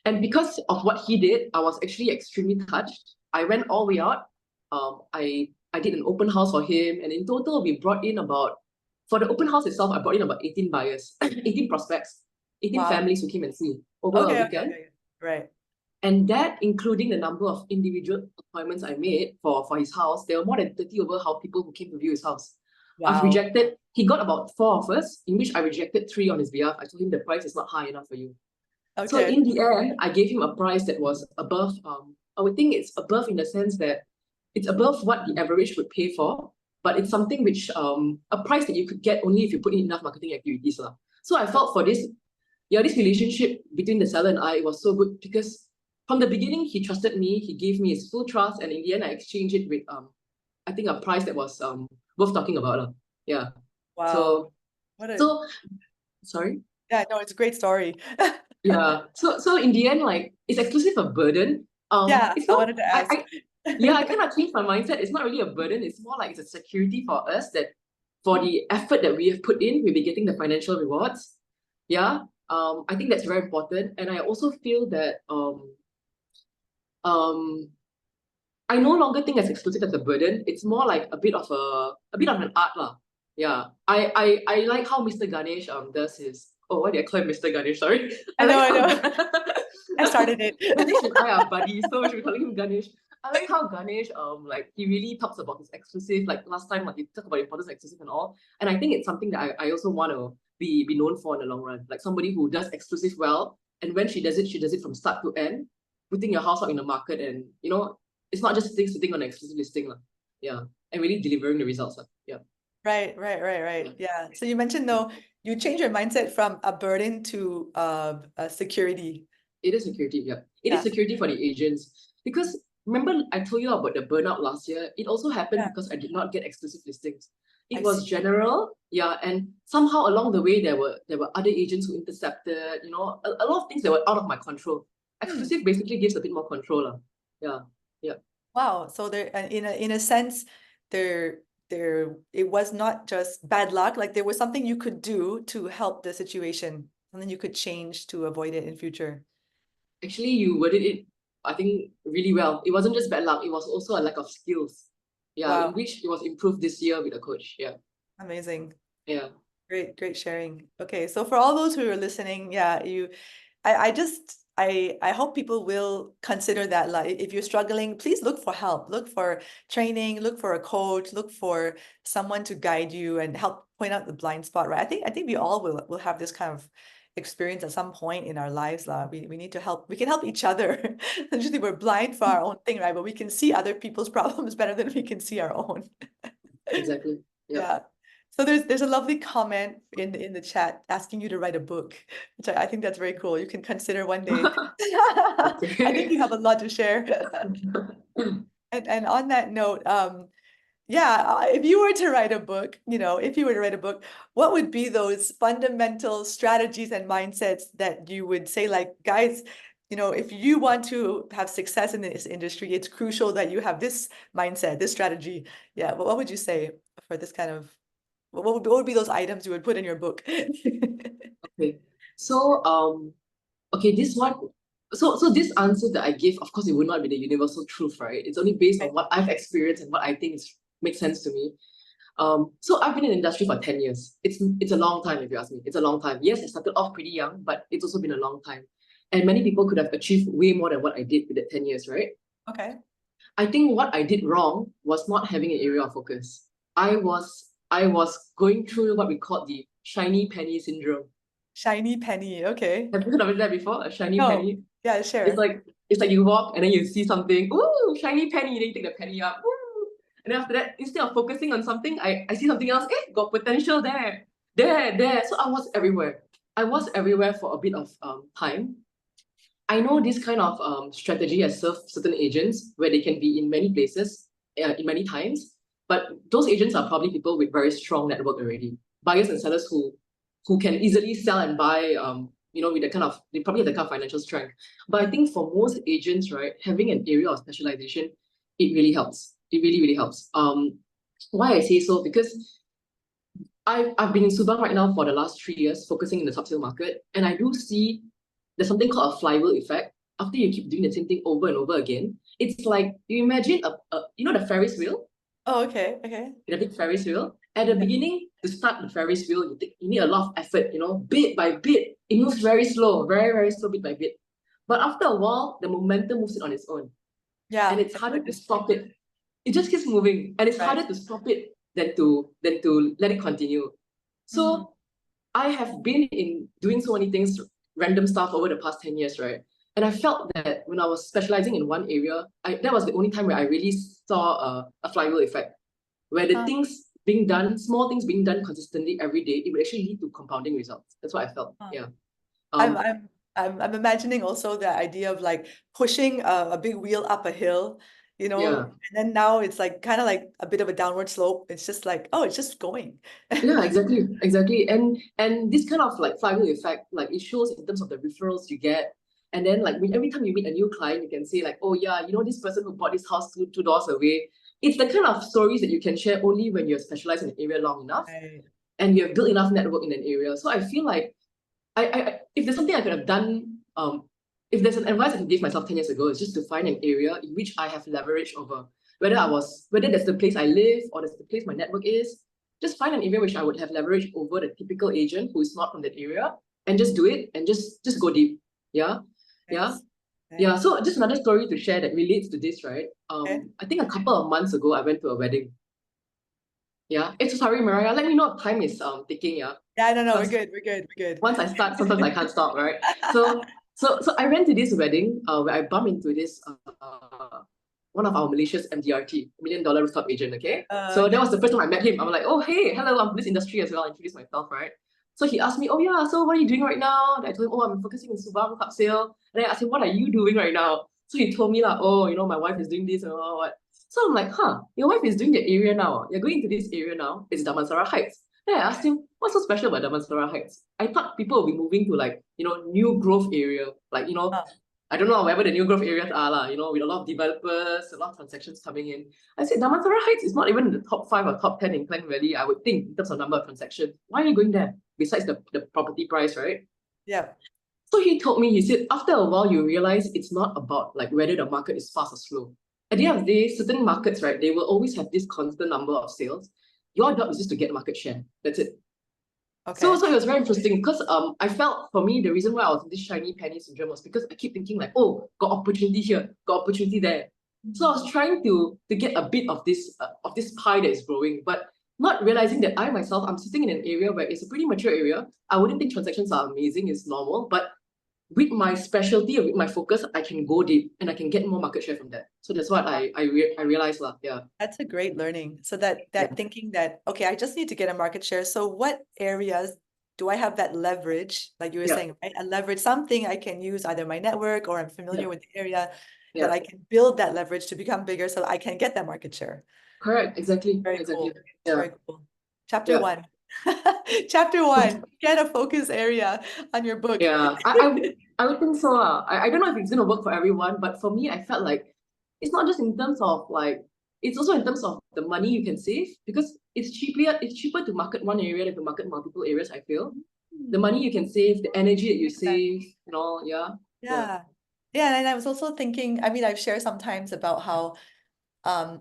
Speaker 2: and because of what he did, I was actually extremely touched. I went all the way out. I did an open house for him, and in total we brought in for the open house itself, I brought in about 18 buyers, 18 prospects, 18
Speaker 1: Wow.
Speaker 2: families who came and see over a weekend.
Speaker 1: Okay. Right.
Speaker 2: And that, including the number of individual appointments I made for his house, there were more than 30 over how people who came to view his house.
Speaker 1: Wow.
Speaker 2: He got about 4 offers, in which I rejected 3 on his behalf. I told him the price is not high enough for you.
Speaker 1: Okay.
Speaker 2: So in the end, I gave him a price that was above, I would think it's above in the sense that it's above what the average would pay for, but it's something which, a price that you could get only if you put in enough marketing activities. So I felt for this relationship between the seller and I, it was so good because from the beginning, he trusted me, he gave me his full trust, and in the end, I exchanged it with I think a price that was worth talking about. Yeah.
Speaker 1: Wow.
Speaker 2: So
Speaker 1: What a
Speaker 2: so sorry.
Speaker 1: yeah, no, it's a great story.
Speaker 2: Yeah. So in the end, like, is exclusive a burden?
Speaker 1: Yeah,
Speaker 2: It's
Speaker 1: I
Speaker 2: not.
Speaker 1: wanted to ask.
Speaker 2: Yeah, I kind of changed my mindset. It's not really a burden. It's more like it's a security for us that for the effort that we have put in, we'll be getting the financial rewards. Yeah. I think that's very important. And I also feel that um I no longer think as exclusive as a burden. It's more like a bit of an art lah. Yeah. I like how Mr. Ganesh does his, oh, why did I call him Mr. Ganesh? Sorry.
Speaker 1: I know, I know.
Speaker 2: How
Speaker 1: I started it.
Speaker 2: Ganesh and I are buddies, so we should be calling him Ganesh. I like how Ganesh like he really talks about his exclusive, like last time, like he talked about the importance of exclusive and all. And I think it's something that I also want to be known for in the long run. Like somebody who does exclusive well, and when she does it from start to end, putting your house out in the market, and it's not just sitting on an exclusive listing. Yeah. And really delivering the results. Yeah.
Speaker 1: Right. Yeah. So you mentioned though, you change your mindset from a burden to a security.
Speaker 2: It is security, yeah. It
Speaker 1: Yeah.
Speaker 2: is security for the agents. Because remember I told you about the burnout last year? It also happened
Speaker 1: Yeah.
Speaker 2: because I did not get exclusive listings. It
Speaker 1: I
Speaker 2: was
Speaker 1: see.
Speaker 2: general, yeah, and somehow along the way there were other agents who intercepted, a lot of things that were out of my control. Exclusive basically gives a bit more control. Yeah. Yeah.
Speaker 1: Wow. So there, in a sense, it was not just bad luck. Like there was something you could do to help the situation, something you could change to avoid it in future.
Speaker 2: Actually, you worded it, I think, really well. It wasn't just bad luck, it was also a lack of skills. Yeah, in
Speaker 1: Wow.
Speaker 2: which it was improved this year with a coach. Yeah.
Speaker 1: Amazing.
Speaker 2: Yeah.
Speaker 1: Great sharing. Okay, so for all those who are listening, yeah, I hope people will consider that. Like, if you're struggling, please look for help. Look for training. Look for a coach. Look for someone to guide you and help point out the blind spot. Right? I think we all will have this kind of experience at some point in our lives. We need to help. We can help each other. Usually we're blind for our own thing, right? But we can see other people's problems better than we can see our own.
Speaker 2: Exactly. Yeah.
Speaker 1: Yeah. So there's a lovely comment in the chat asking you to write a book, which I think that's very cool. You can consider one day. I think you have a lot to share. And on that note, yeah, if you were to write a book, what would be those fundamental strategies and mindsets that you would say, like, guys, if you want to have success in this industry, it's crucial that you have this mindset, this strategy. Yeah, but what would you say for this kind of, what would be those items you would put in your book?
Speaker 2: Okay. So okay, this one, so this answer that I give, of course, it would not be the universal truth, right? It's only based on what I've experienced and what I think makes sense to me. So I've been in the industry for 10 years. It's a long time, if you ask me. It's a long time. Yes, I started off pretty young, but it's also been a long time. And many people could have achieved way more than what I did with that 10 years, right?
Speaker 1: Okay.
Speaker 2: I think what I did wrong was not having an area of focus. I was going through what we call the shiny penny syndrome.
Speaker 1: Shiny penny. Okay.
Speaker 2: Have you heard of that before? A shiny
Speaker 1: No.
Speaker 2: penny?
Speaker 1: Yeah,
Speaker 2: It's
Speaker 1: sure.
Speaker 2: like you walk and then you see something, ooh, shiny penny, then you take the penny up, ooh. And then after that, instead of focusing on something, I see something else, got potential there. So I was everywhere. I was everywhere for a bit of time. I know this kind of strategy has served certain agents where they can be in many places, in many times, but those agents are probably people with very strong network already. Buyers and sellers who can easily sell and buy, with they probably have the kind of financial strength. But I think for most agents, right, having an area of specialization, it really helps. It really, really helps. Why I say so, because I've been in Subang right now for the last 3 years, focusing in the top sale market, and I do see there's something called a flywheel effect. After you keep doing the same thing over and over again, it's like you imagine the Ferris wheel,
Speaker 1: Oh, okay.
Speaker 2: the big Ferris wheel. At the beginning, to start the Ferris wheel, you need a lot of effort, bit by bit. It moves very slow, very, very slow, bit by bit. But after a while, the momentum moves it on its own.
Speaker 1: Yeah.
Speaker 2: And it's harder to stop it. It just keeps moving. And it's harder to stop it than to let it continue. So I have been in doing so many things, random stuff over the past 10 years, right? And I felt that when I was specializing in one area, that was the only time where I really saw a flywheel effect, where the things being done, small things being done consistently every day, it would actually lead to compounding results. That's what I felt. Yeah.
Speaker 1: I'm imagining also the idea of like pushing a big wheel up a hill. you know,
Speaker 2: Yeah.
Speaker 1: and then now it's like kind of like a bit of a downward slope. It's just like, oh, it's just going.
Speaker 2: Yeah, exactly. And this kind of like flywheel effect, like it shows in terms of the referrals you get. And then like every time you meet a new client, you can say like, oh yeah, you know, this person who bought this house two doors away. It's the kind of stories that you can share only when you're specialized in an area long enough
Speaker 1: Right.
Speaker 2: and you have built enough network in an area. So I feel like if there's something I could have done, if there's an advice I could give myself 10 years ago, it's just to find an area in which I have leverage over. Whether that's the place I live or that's the place my network is, just find an area which I would have leverage over the typical agent who is not from that area and just do it and just go deep. Yeah. Yeah.
Speaker 1: Nice.
Speaker 2: Yeah.
Speaker 1: Nice.
Speaker 2: So just another story to share that relates to this, right?
Speaker 1: Okay.
Speaker 2: I think a couple of months ago I went to a wedding. Yeah. It's sorry, Mariah. Let me know if time is ticking, yeah.
Speaker 1: Yeah, no, we're
Speaker 2: Because
Speaker 1: good. We're good. We're good.
Speaker 2: once I start, sometimes I can't stop, right? So I went to this wedding where I bumped into this one of our Malaysia's MDRT, $1 million rooftop agent, okay? So that
Speaker 1: Okay.
Speaker 2: was the first time I met him. I'm like, oh, hey, hello, I'm from this industry as well. I introduced myself, right? So he asked me, oh yeah, so what are you doing right now? And I told him, oh, I'm focusing on Subang Club sale. And I asked him, what are you doing right now? So he told me like, oh, you know, my wife is doing this and what. So I'm like, huh, your wife is doing the area now. You're going to this area now. It's Damansara Heights. Then I asked him, what's so special about Damansara Heights? I thought people will be moving to like, you know, new growth area. Like, you know,
Speaker 1: Oh,
Speaker 2: I don't know wherever the new growth areas are, lah, you know, with a lot of developers, a lot of transactions coming in. I said, Damansara Heights is not even in the top 5 or top 10 in Klang Valley, I would think, in terms of number of transactions. Why are you going there? Besides the property price, right?
Speaker 1: yeah.
Speaker 2: So he told me, he said, after a while, you realize it's not about like whether the market is fast or slow. At the end of the day, certain markets, right, they will always have this constant number of sales. Your job is just to get market share. That's it.
Speaker 1: Okay.
Speaker 2: So it was very interesting because I felt for me the reason why I was in this shiny penny syndrome was because I keep thinking like, oh, got opportunity here, got opportunity there. So I was trying to get a bit of this pie that is growing, but not realizing that I myself I'm sitting in an area where it's a pretty mature area. I wouldn't think transactions are amazing, it's normal, but with my specialty or with my focus, I can go deep and I can get more market share from that. So that's what I realized lah. Yeah.
Speaker 1: That's a great learning. So that
Speaker 2: Yeah.
Speaker 1: thinking that, okay, I just need to get a market share. So what areas do I have that leverage? Like you were
Speaker 2: Yeah.
Speaker 1: saying, right? A leverage, something I can use either my network or I'm familiar
Speaker 2: Yeah.
Speaker 1: with the area
Speaker 2: Yeah.
Speaker 1: that I can build that leverage to become bigger so that I can get that market share.
Speaker 2: Correct. Exactly.
Speaker 1: Very
Speaker 2: Exactly.
Speaker 1: cool.
Speaker 2: Yeah.
Speaker 1: Very cool. Chapter
Speaker 2: Yeah.
Speaker 1: 1. Chapter 1. Get a focus area on your book.
Speaker 2: Yeah, I would think so. I don't know if it's gonna work for everyone, but for me, I felt like it's not just in terms of like it's also in terms of the money you can save because it's cheaper to market one area than to market multiple areas, I feel. The money you can save, the energy that you save, you know, yeah.
Speaker 1: Yeah. Yeah. And I was also thinking, I mean, I've shared sometimes about how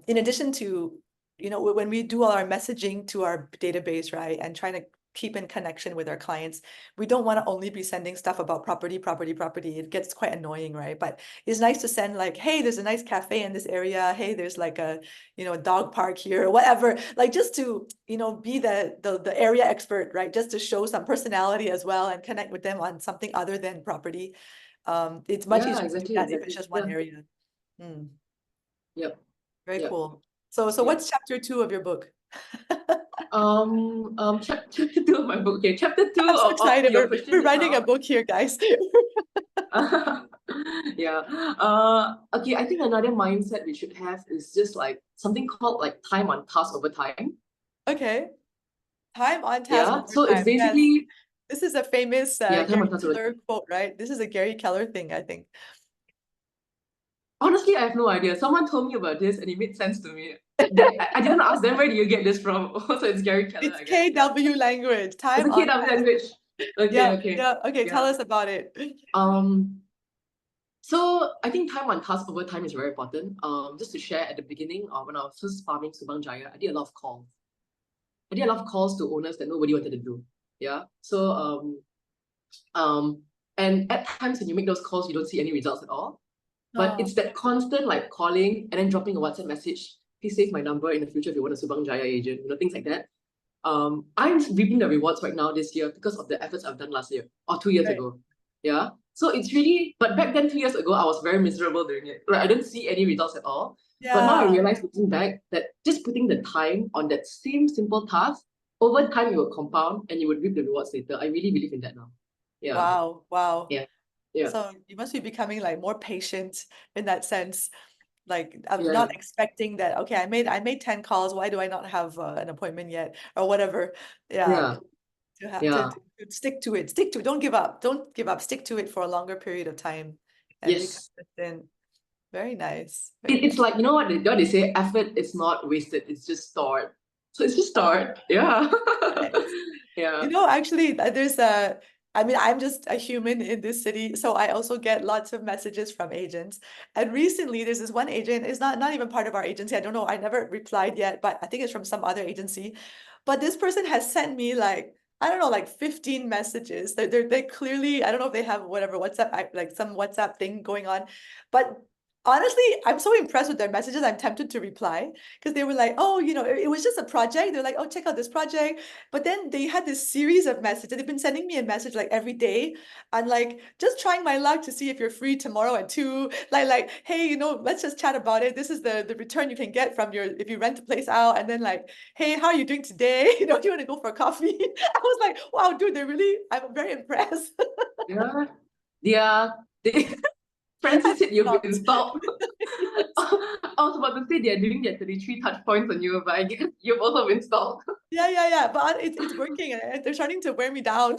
Speaker 1: in addition to, you know, when we do all our messaging to our database, right, and trying to keep in connection with our clients, we don't want to only be sending stuff about property. It gets quite annoying, right? But it's nice to send like, hey, there's a nice cafe in this area. Hey, there's like a, you know, dog park here or whatever. Like just to, you know, be the area expert, right? Just to show some personality as well and connect with them on something other than property. It's much
Speaker 2: Yeah,
Speaker 1: easier to do
Speaker 2: exactly,
Speaker 1: that if it's
Speaker 2: exactly.
Speaker 1: just
Speaker 2: Yeah.
Speaker 1: one area. Mm.
Speaker 2: Yep.
Speaker 1: Very
Speaker 2: Yep.
Speaker 1: cool. So
Speaker 2: Yeah.
Speaker 1: what's chapter 2 of your book?
Speaker 2: Chapter 2 of my book. Okay, chapter 2
Speaker 1: I'm so
Speaker 2: of
Speaker 1: excited.
Speaker 2: your
Speaker 1: We're
Speaker 2: question just
Speaker 1: writing a
Speaker 2: now.
Speaker 1: book here, guys.
Speaker 2: Yeah. Okay, I think another mindset we should have is just like something called like time on task over time.
Speaker 1: Okay. Time on task
Speaker 2: Yeah.
Speaker 1: over
Speaker 2: So it's
Speaker 1: time. Yes.
Speaker 2: basically
Speaker 1: This is a famous
Speaker 2: time
Speaker 1: Gary
Speaker 2: on task over
Speaker 1: Keller
Speaker 2: time.
Speaker 1: quote, right? This is a Gary Keller thing, I think.
Speaker 2: Honestly, I have no idea. Someone told me about this and it made sense to me. I didn't ask them where do you get this from. Also, it's Gary Keller,
Speaker 1: It's
Speaker 2: I guess. Yeah.
Speaker 1: KW language.
Speaker 2: It's
Speaker 1: Time
Speaker 2: a
Speaker 1: on
Speaker 2: KW
Speaker 1: task.
Speaker 2: language. Okay,
Speaker 1: Yeah.
Speaker 2: okay.
Speaker 1: Yeah. Okay. Tell
Speaker 2: Yeah.
Speaker 1: us about it.
Speaker 2: Um, so I think time on task over time is very important. Just to share at the beginning, when I was first farming Subang Jaya, I did a lot of calls. I did a lot of calls to owners that nobody wanted to do. Yeah. So and at times when you make those calls, you don't see any results at all. But
Speaker 1: Oh,
Speaker 2: it's that constant like calling and then dropping a WhatsApp message. Please save my number in the future if you want a Subang Jaya agent, you know, things like that. I'm reaping the rewards right now this year because of the efforts I've done last year or 2 years
Speaker 1: right.
Speaker 2: ago. Yeah. So it's really, but back then, 2 years ago, I was very miserable doing it. Like I didn't see any results at all. But now I
Speaker 1: Yeah.
Speaker 2: realize looking back that just putting the time on that same simple task, over time it will compound and you would reap the rewards later. I really believe in that now. Yeah.
Speaker 1: Wow. Wow.
Speaker 2: Yeah. Yeah.
Speaker 1: So you must be becoming like more patient in that sense. Like I'm
Speaker 2: Yeah.
Speaker 1: not expecting that, okay, I made 10 calls. Why do I not have an appointment yet or whatever? Yeah.
Speaker 2: Yeah.
Speaker 1: To have
Speaker 2: Yeah.
Speaker 1: to stick to it. Stick to it. Don't give up. Don't give up. Stick to it for a longer period of time and be
Speaker 2: Yes.
Speaker 1: consistent. Very nice. Very
Speaker 2: It's
Speaker 1: nice.
Speaker 2: like, you know what they say, effort is not wasted, it's just stored. So it's just stored. Yeah.
Speaker 1: Nice.
Speaker 2: Yeah.
Speaker 1: You know, actually, there's a, I mean, I'm just a human in this city, so I also get lots of messages from agents. And recently, there's this one agent, it's not even part of our agency. I don't know, I never replied yet, but I think it's from some other agency. But this person has sent me like, I don't know, like 15 messages. They clearly, I don't know if they have whatever WhatsApp, like some WhatsApp thing going on, but honestly, I'm so impressed with their messages. I'm tempted to reply because they were like, oh, you know, it was just a project. They're like, oh, check out this project. But then they had this series of messages. They've been sending me a message like every day. And like just trying my luck to see if you're free tomorrow at 2. Like, hey, you know, let's just chat about it. This is the return you can get from your if you rent the place out. And then like, hey, how are you doing today? You know, do you want to go for a coffee? I was like, wow, dude, I'm very impressed.
Speaker 2: Yeah. Yeah. They, Francis said you've been
Speaker 1: Not.
Speaker 2: stalked.
Speaker 1: Yes.
Speaker 2: I was about to say they're doing their 33 touch points on you, but I guess you've also been stalked.
Speaker 1: Yeah. But it's working. And they're starting to wear me down.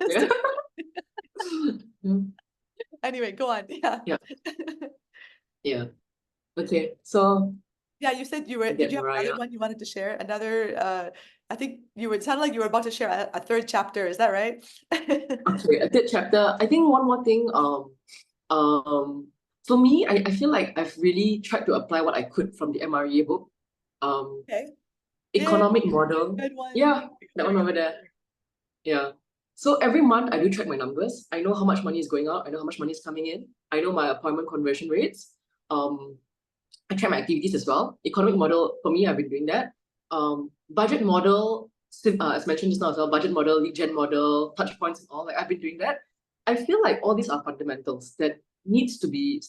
Speaker 2: Yeah.
Speaker 1: Anyway, go on. Yeah.
Speaker 2: Yeah. Yeah. Okay. So
Speaker 1: Yeah, you said you were,
Speaker 2: I
Speaker 1: did
Speaker 2: get
Speaker 1: you have another
Speaker 2: Mariah.
Speaker 1: one you wanted to share? I think it sounded like you were about to share a third chapter. Is that right?
Speaker 2: Okay, a third chapter. I think one more thing, for me, I feel like I've really tried to apply what I could from the MREA book. Um,
Speaker 1: Okay. Yeah,
Speaker 2: economic model.
Speaker 1: good one.
Speaker 2: Yeah, that one over there. Yeah. So every month I do track my numbers. I know how much money is going out. I know how much money is coming in. I know my appointment conversion rates. Um, I track my activities as well. Economic model, for me, I've been doing that. Budget model, as mentioned just now as well, budget model, lead gen model, touch points and all, like I've been doing that. I feel like all these are fundamentals that needs to be,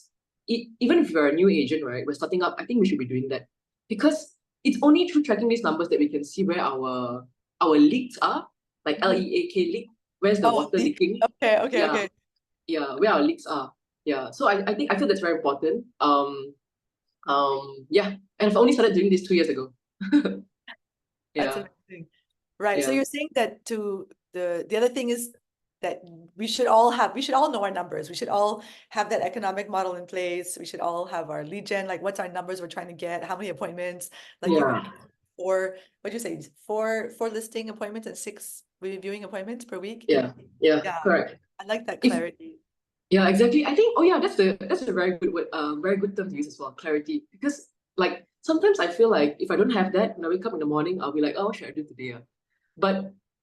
Speaker 2: even if you're a new agent, right, we're starting up, I think we should be doing that. Because it's only through tracking these numbers that we can see where our leaks are, like
Speaker 1: Mhm.
Speaker 2: LEAK leak, where's the
Speaker 1: Oh,
Speaker 2: water
Speaker 1: leak.
Speaker 2: leaking? Yeah,
Speaker 1: Okay.
Speaker 2: yeah, where our leaks are. Yeah. So I think I feel that's very important. Yeah, and I've only started doing this 2 years ago.
Speaker 1: That's
Speaker 2: Yeah,
Speaker 1: amazing. Right. So
Speaker 2: yeah,
Speaker 1: you're saying that to the other thing is that we should all know our numbers. We should all have that economic model in place. We should all have our lead gen, like what's our numbers we're trying to get, how many appointments, like you
Speaker 2: yeah,
Speaker 1: mentioned, what'd you say, four listing appointments and 6 reviewing appointments per week?
Speaker 2: yeah, yeah,
Speaker 1: Yeah,
Speaker 2: correct.
Speaker 1: I like that
Speaker 2: If
Speaker 1: clarity.
Speaker 2: Yeah, exactly. I think, oh yeah, that's a very good word, very good term to use as well, clarity. Because like sometimes I feel like if I don't have that, when I wake up in the morning, I'll be like, oh, what should I do today? But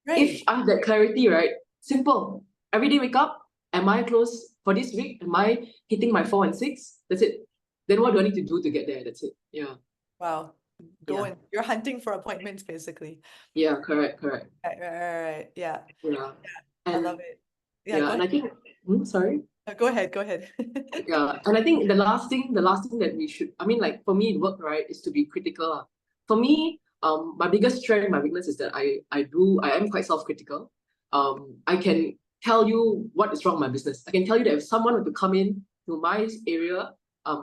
Speaker 2: if
Speaker 1: Right.
Speaker 2: I have that clarity, right? Simple. Every day wake up, am I close for this week? Am I hitting my 4 and 6? That's it. Then what do I need to do to get there? That's it. Yeah.
Speaker 1: Wow.
Speaker 2: Yeah.
Speaker 1: You're hunting for appointments basically.
Speaker 2: Yeah, correct, correct.
Speaker 1: Right. Yeah.
Speaker 2: Yeah.
Speaker 1: I love
Speaker 2: And
Speaker 1: it. Yeah,
Speaker 2: yeah,
Speaker 1: go
Speaker 2: and
Speaker 1: ahead.
Speaker 2: I think sorry.
Speaker 1: Go ahead. Go ahead.
Speaker 2: Yeah, and I think the last thing that we should, I mean, like for me, work, right, is to be critical. For me, my biggest strength, my weakness is that I am quite self-critical. I can tell you what is wrong with my business. I can tell you that if someone were to come in to my area,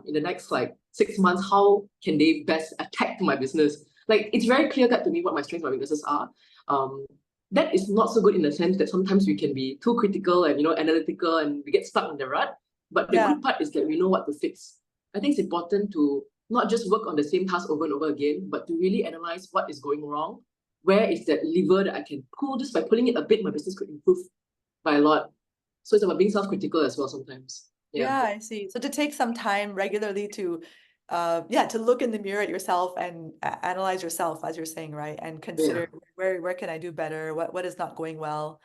Speaker 2: in the next like 6 months, how can they best attack my business? Like it's very clear cut to me what my strengths, my weaknesses are. Um, that is not so good in the sense that sometimes we can be too critical and analytical and we get stuck in the rut. But the
Speaker 1: Yeah.
Speaker 2: good part is that we know what to fix. I think it's important to not just work on the same task over and over again, but to really analyze what is going wrong. Where is that lever that I can pull? Just by pulling it a bit, my business could improve by a lot. So it's about being self-critical as well sometimes. Yeah.
Speaker 1: Yeah, I see. So to take some time regularly to to look in the mirror at yourself and analyze yourself, as you're saying, right? And
Speaker 2: Yeah.
Speaker 1: consider where can I do better? What is not going well?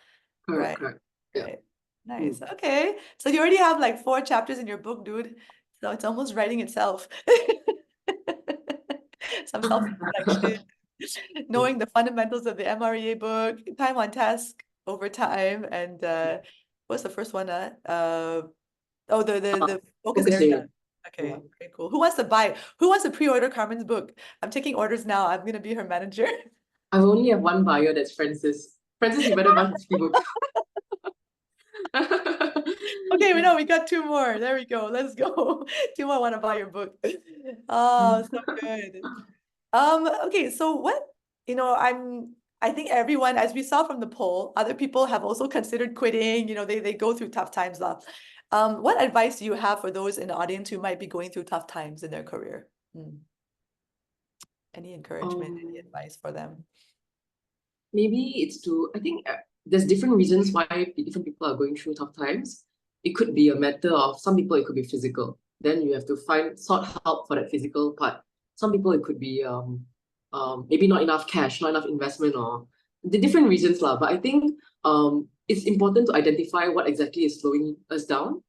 Speaker 2: Correct,
Speaker 1: Right.
Speaker 2: correct. Yeah.
Speaker 1: Right.
Speaker 2: Mm.
Speaker 1: Nice. Okay. So you already have like 4 chapters in your book, dude. So it's almost writing itself. Some self-reflection, knowing the fundamentals of the MREA book, time on task over time, and what's the first one? Oh, the focus
Speaker 2: Focus
Speaker 1: area.
Speaker 2: area. Yeah.
Speaker 1: Okay, very cool. Who wants to buy? Who wants to pre-order Carmen's book? I'm taking orders now. I'm gonna be her manager.
Speaker 2: I only have one buyer, that's Francis. Francis, you better buy his book.
Speaker 1: Okay, we got 2 more. There we go. Let's go. 2 more want to buy your book. Oh, so good. Okay, so what, I think everyone, as we saw from the poll, other people have also considered quitting, they go through tough times lah. What advice do you have for those in the audience who might be going through tough times in their career? Any encouragement, any advice for them?
Speaker 2: Maybe it's I think there's different reasons why different people are going through tough times. It could be a matter of, some people it could be physical. Then you have to sought help for that physical part. Some people it could be maybe not enough cash, not enough investment, or the different reasons lah. But I think it's important to identify what exactly is slowing us down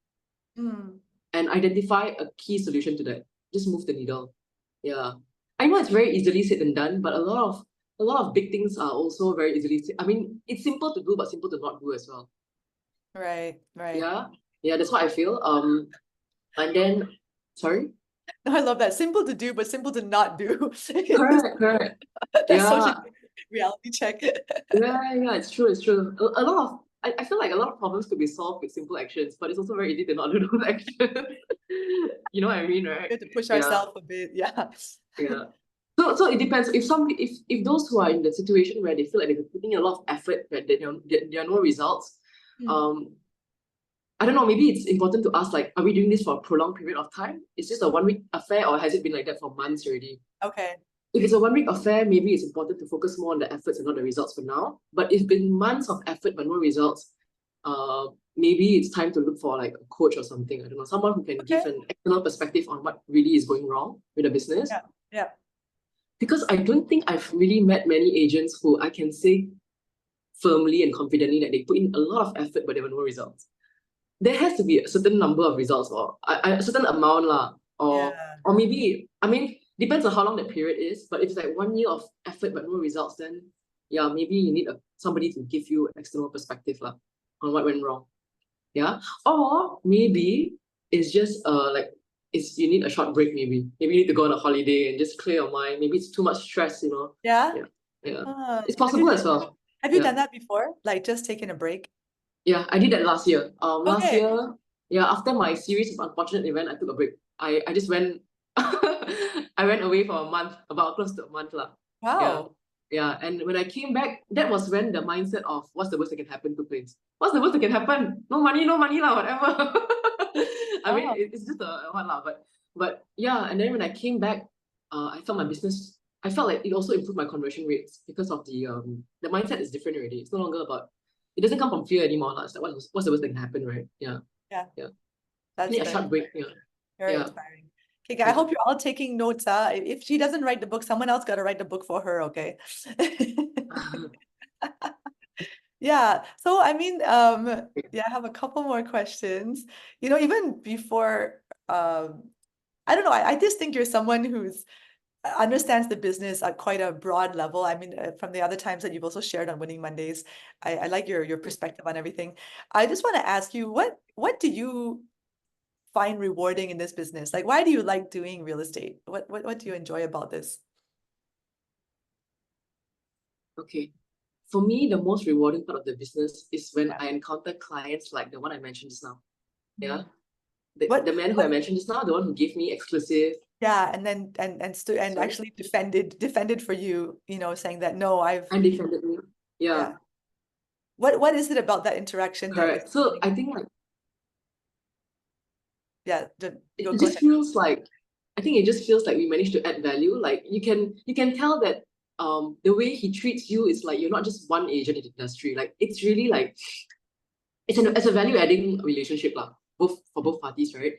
Speaker 2: and identify a key solution to that. Just move the needle. Yeah. I know it's very easily said than done, but a lot of big things are also very easily said. I mean, it's simple to do, but simple to not do as well.
Speaker 1: Right.
Speaker 2: Yeah, that's what I feel. And then, sorry?
Speaker 1: No, I love that. Simple to do, but simple to not do.
Speaker 2: Correct.
Speaker 1: That's such
Speaker 2: Yeah.
Speaker 1: a reality check.
Speaker 2: Yeah, it's true. A lot of, I feel like a lot of problems could be solved with simple actions, but it's also very easy to not do those actions. You know what I mean, right?
Speaker 1: We have to push ourselves a bit. Yeah.
Speaker 2: Yeah. So it depends. If those who are in the situation where they feel like they're putting a lot of effort but there are no results, I don't know, maybe it's important to ask, like, are we doing this for a prolonged period of time? Is this a 1 week affair, or has it been like that for months already?
Speaker 1: Okay.
Speaker 2: If it's a 1 week affair, maybe it's important to focus more on the efforts and not the results for now. But if it's been months of effort but no results, maybe it's time to look for like a coach or something. I don't know, someone who can give an external perspective on what really is going wrong with the business.
Speaker 1: Yeah.
Speaker 2: Because I don't think I've really met many agents who I can say firmly and confidently that they put in a lot of effort but there were no results. There has to be a certain number of results, or a certain amount lah, or maybe, I mean, depends on how long that period is. But if it's like 1 year of effort but no results, then yeah, maybe you need somebody to give you external perspective lah on what went wrong. Yeah, or maybe it's just you need a short break. Maybe you need to go on a holiday and just clear your mind. Maybe it's too much stress,
Speaker 1: Yeah.
Speaker 2: It's possible as well.
Speaker 1: Have you done that before? Like just taking a break?
Speaker 2: Yeah, I did that last year. Last year, after my series of unfortunate events, I took a break. I just went I went away for a month, about close to a month lah.
Speaker 1: Wow.
Speaker 2: Yeah, and when I came back, that was when the mindset of what's the worst that can happen took place. What's the worst that can happen? No money lah, whatever. I mean, it's just a what lah, but yeah, and then when I came back, I felt my business. I felt like it also improved my conversion rates because of the mindset is different already. It's no longer about. It doesn't come from fear anymore. It's like what's the worst that can happen, right? Yeah.
Speaker 1: That's
Speaker 2: need a short break.
Speaker 1: Very inspiring. Okay, I hope you're all taking notes. If she doesn't write the book, someone else got to write the book for her. Okay. Yeah. So I mean, I have a couple more questions. Even before, I don't know. I just think you're someone who's understands the business at quite a broad level. I mean, from the other times that you've also shared on Winning Mondays, I like your perspective on everything. I just want to ask you, what do you find rewarding in this business? Like, why do you like doing real estate? What do you enjoy about this? Okay.
Speaker 2: For me, the most rewarding part of the business is when I encounter clients like the one I mentioned just now. Yeah. The man who I mentioned just now, the one who gave me exclusive.
Speaker 1: Yeah, and then actually defended for you, saying that no,
Speaker 2: and defended me. Yeah.
Speaker 1: What is it about that interaction?
Speaker 2: Correct. So I think like
Speaker 1: it
Speaker 2: just feels like, I think it just feels like we managed to add value. Like you can tell that the way he treats you is like you're not just one agent in the industry. Like it's really like it's a value adding relationship lah, for both parties, right?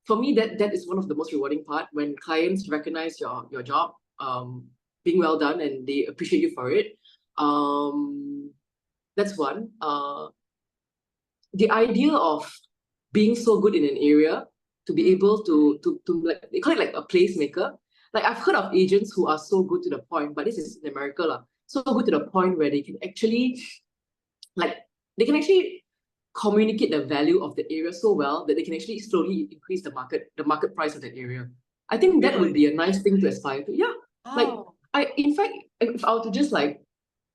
Speaker 2: For me, that is one of the most rewarding part, when clients recognize your job being well done and they appreciate you for it. That's one. The idea of being so good in an area to be able to like, they call it like a placemaker. Like I've heard of agents who are so good to the point, but this is in America lah, so good to the point where they can actually communicate the value of the area so well that they can actually slowly increase the market price of that area. I think that would be a nice thing to aspire to. Yeah. Like in fact, if I were to just like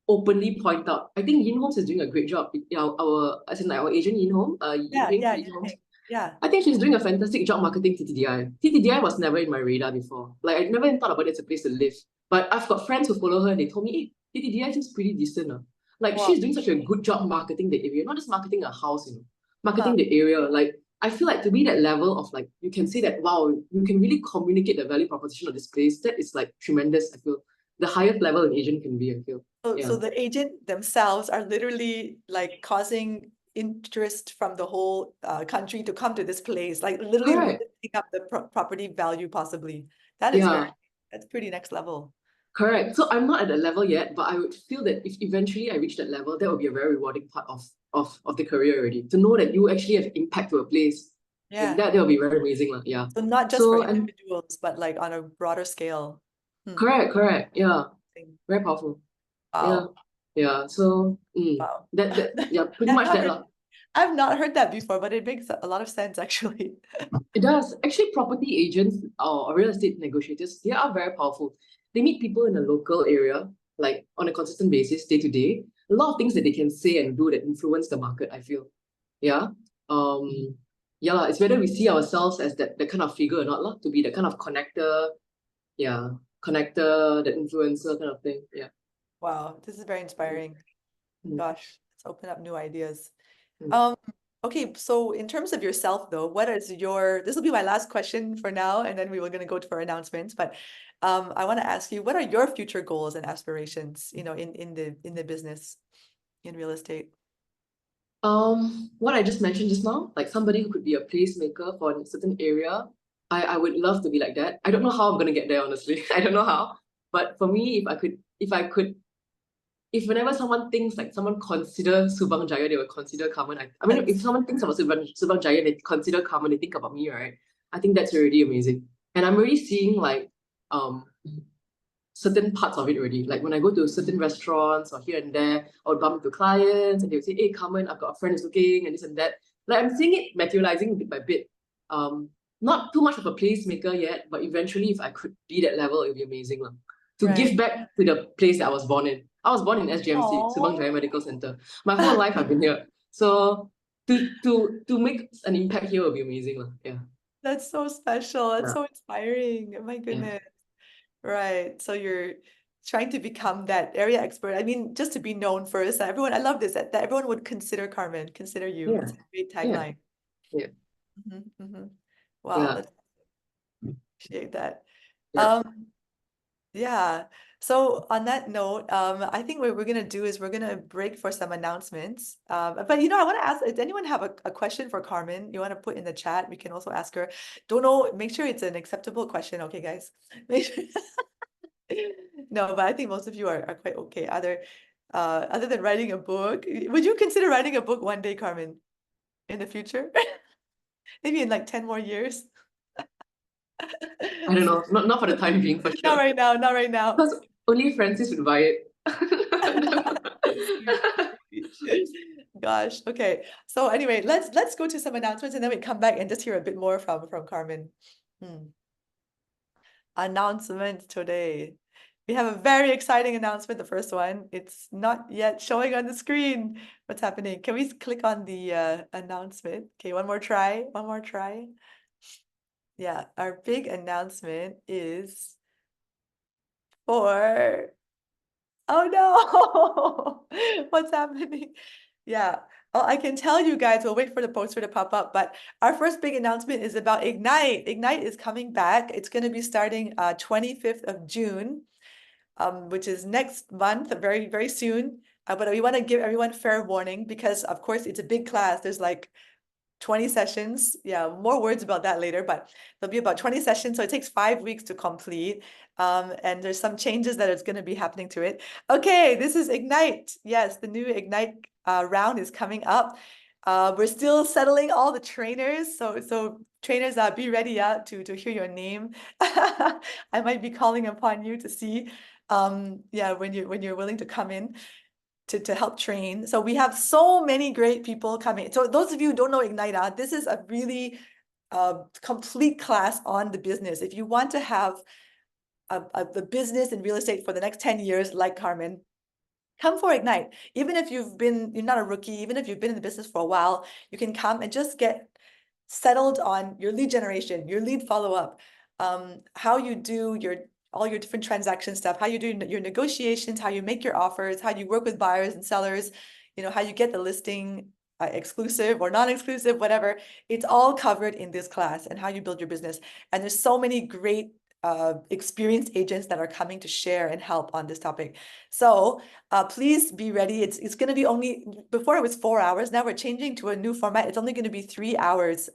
Speaker 2: openly point out, I think Yin Homes is doing a great job. Our agent Yin Home, Yin Homes.
Speaker 1: Yeah.
Speaker 2: I think she's doing a fantastic job marketing TTDI. TTDI was never in my radar before. Like I never even thought about it as a place to live. But I've got friends who follow her and they told me, hey, TTDI seems pretty decent. Like
Speaker 1: Wow.
Speaker 2: she's doing such a good job marketing the area, not just marketing a house,
Speaker 1: Huh.
Speaker 2: marketing the area. Like I feel like to be that level of like you can say that wow, you can really communicate the value proposition of this place. That is like tremendous, I feel. The highest level an agent can be, I feel. Yeah.
Speaker 1: So the agent themselves are literally like causing interest from the whole country to come to this place, like literally
Speaker 2: Correct.
Speaker 1: lifting up the property value possibly. That is
Speaker 2: Yeah.
Speaker 1: that's pretty next level.
Speaker 2: Correct. So I'm not at that level yet, but I would feel that if eventually I reach that level, that would be a very rewarding part of the career already. To know that you actually have impact to a place,
Speaker 1: Yeah.
Speaker 2: that will be very amazing. Yeah.
Speaker 1: So not just for
Speaker 2: So and
Speaker 1: individuals, but like on a broader scale. Hmm.
Speaker 2: correct. Yeah. Very powerful. Yeah.
Speaker 1: Wow.
Speaker 2: Yeah. So
Speaker 1: Wow.
Speaker 2: that yeah, pretty
Speaker 1: I've
Speaker 2: much
Speaker 1: not
Speaker 2: that
Speaker 1: heard,
Speaker 2: lah.
Speaker 1: I've not heard that before, but it makes a lot of sense actually.
Speaker 2: It does. Actually, property agents or real estate negotiators, they are very powerful. They meet people in a local area, like on a consistent basis, day to day. A lot of things that they can say and do that influence the market, I feel. Yeah. Yeah, lah, it's whether we see ourselves as that kind of figure or not, lah, to be that kind of connector, yeah, connector, that influencer kind of thing. Yeah.
Speaker 1: Wow, this is very inspiring.
Speaker 2: Mm,
Speaker 1: Gosh, let's open up new ideas.
Speaker 2: mm.
Speaker 1: Um, okay, so in terms of yourself though, what is this will be my last question for now, and then we were gonna go to our announcements, but I want to ask you, what are your future goals and aspirations, in the business, in real estate?
Speaker 2: What I just mentioned just now, like somebody who could be a placemaker for a certain area, I would love to be like that. I don't know how I'm gonna get there, honestly. I don't know how. But for me, if whenever someone thinks like someone consider Subang Jaya, they will consider Carmen. I mean, if someone thinks about Subang Jaya, they consider Carmen, they think about me, right? I think that's already amazing. And I'm already seeing like um certain parts of it already. Like when I go to certain restaurants or here and there, I would bump into clients and they would say, hey, Carmen, I've got a friend who's looking and this and that. Like I'm seeing it materializing bit by bit. Not too much of a placemaker yet, but eventually if I could be that level, it would be amazing. To
Speaker 1: Right.
Speaker 2: give back to the place that I was born in. I was born in SGMC, Subang Jaya Medical Center. My whole life I've been here. So to make an impact here would be amazing. Yeah.
Speaker 1: That's so special. That's
Speaker 2: Yeah.
Speaker 1: so inspiring. Oh my
Speaker 2: Yeah.
Speaker 1: goodness. Right. So you're trying to become that area expert. I mean, just to be known first. Everyone, I love this, that everyone would consider Carmen, consider you.
Speaker 2: Yeah.
Speaker 1: It's a great
Speaker 2: Yeah.
Speaker 1: tagline.
Speaker 2: Yeah.
Speaker 1: Wow,
Speaker 2: Yeah.
Speaker 1: let's appreciate that.
Speaker 2: Yeah.
Speaker 1: Um, yeah. So on that note, I think what we're gonna do is we're gonna break for some announcements. But I want to ask, does anyone have a question for Carmen? You want to put in the chat? We can also ask her. Don't know, make sure it's an acceptable question, okay, guys? Make sure. No, but I think most of you are quite okay. Other than writing a book, would you consider writing a book one day, Carmen, in the future? Maybe in like 10 more years?
Speaker 2: I don't know. Not for the time being, for
Speaker 1: Not
Speaker 2: sure.
Speaker 1: right now, not right now.
Speaker 2: Because only Francis would buy it.
Speaker 1: Gosh, okay. So anyway, let's go to some announcements and then we come back and just hear a bit more from Carmen. Announcements today. We have a very exciting announcement. The first one, it's not yet showing on the screen. What's happening? Can we click on the announcement? Okay, one more try. One more try. Yeah, our big announcement is for, oh no, what's happening? Yeah, well, I can tell you guys, we'll wait for the poster to pop up, but our first big announcement is about Ignite. Ignite is coming back. It's going to be starting 25th of June, which is next month, very, very soon. But we want to give everyone fair warning because, of course, it's a big class. There's like 20 sessions. Yeah, more words about that later, but there'll be about 20 sessions. So it takes 5 weeks to complete. And there's some changes that is going to be happening to it. Okay, this is Ignite. Yes, the new Ignite round is coming up. We're still settling all the trainers. So trainers, be ready to hear your name. I might be calling upon you to see when you're willing to come in to help train. So we have so many great people coming. So those of you who don't know Ignite, this is a really complete class on the business. If you want to have a business in real estate for the next 10 years, like Carmen, come for Ignite. Even if you're not a rookie, even if you've been in the business for a while, you can come and just get settled on your lead generation, your lead follow-up, how you do all your different transaction stuff, how you do your negotiations, how you make your offers, how you work with buyers and sellers, how you get the listing exclusive or non-exclusive, whatever. It's all covered in this class, and how you build your business. And there's so many great experienced agents that are coming to share and help on this topic. So please be ready. It's going to be only, before it was 4 hours. Now we're changing to a new format. It's only going to be 3 hours,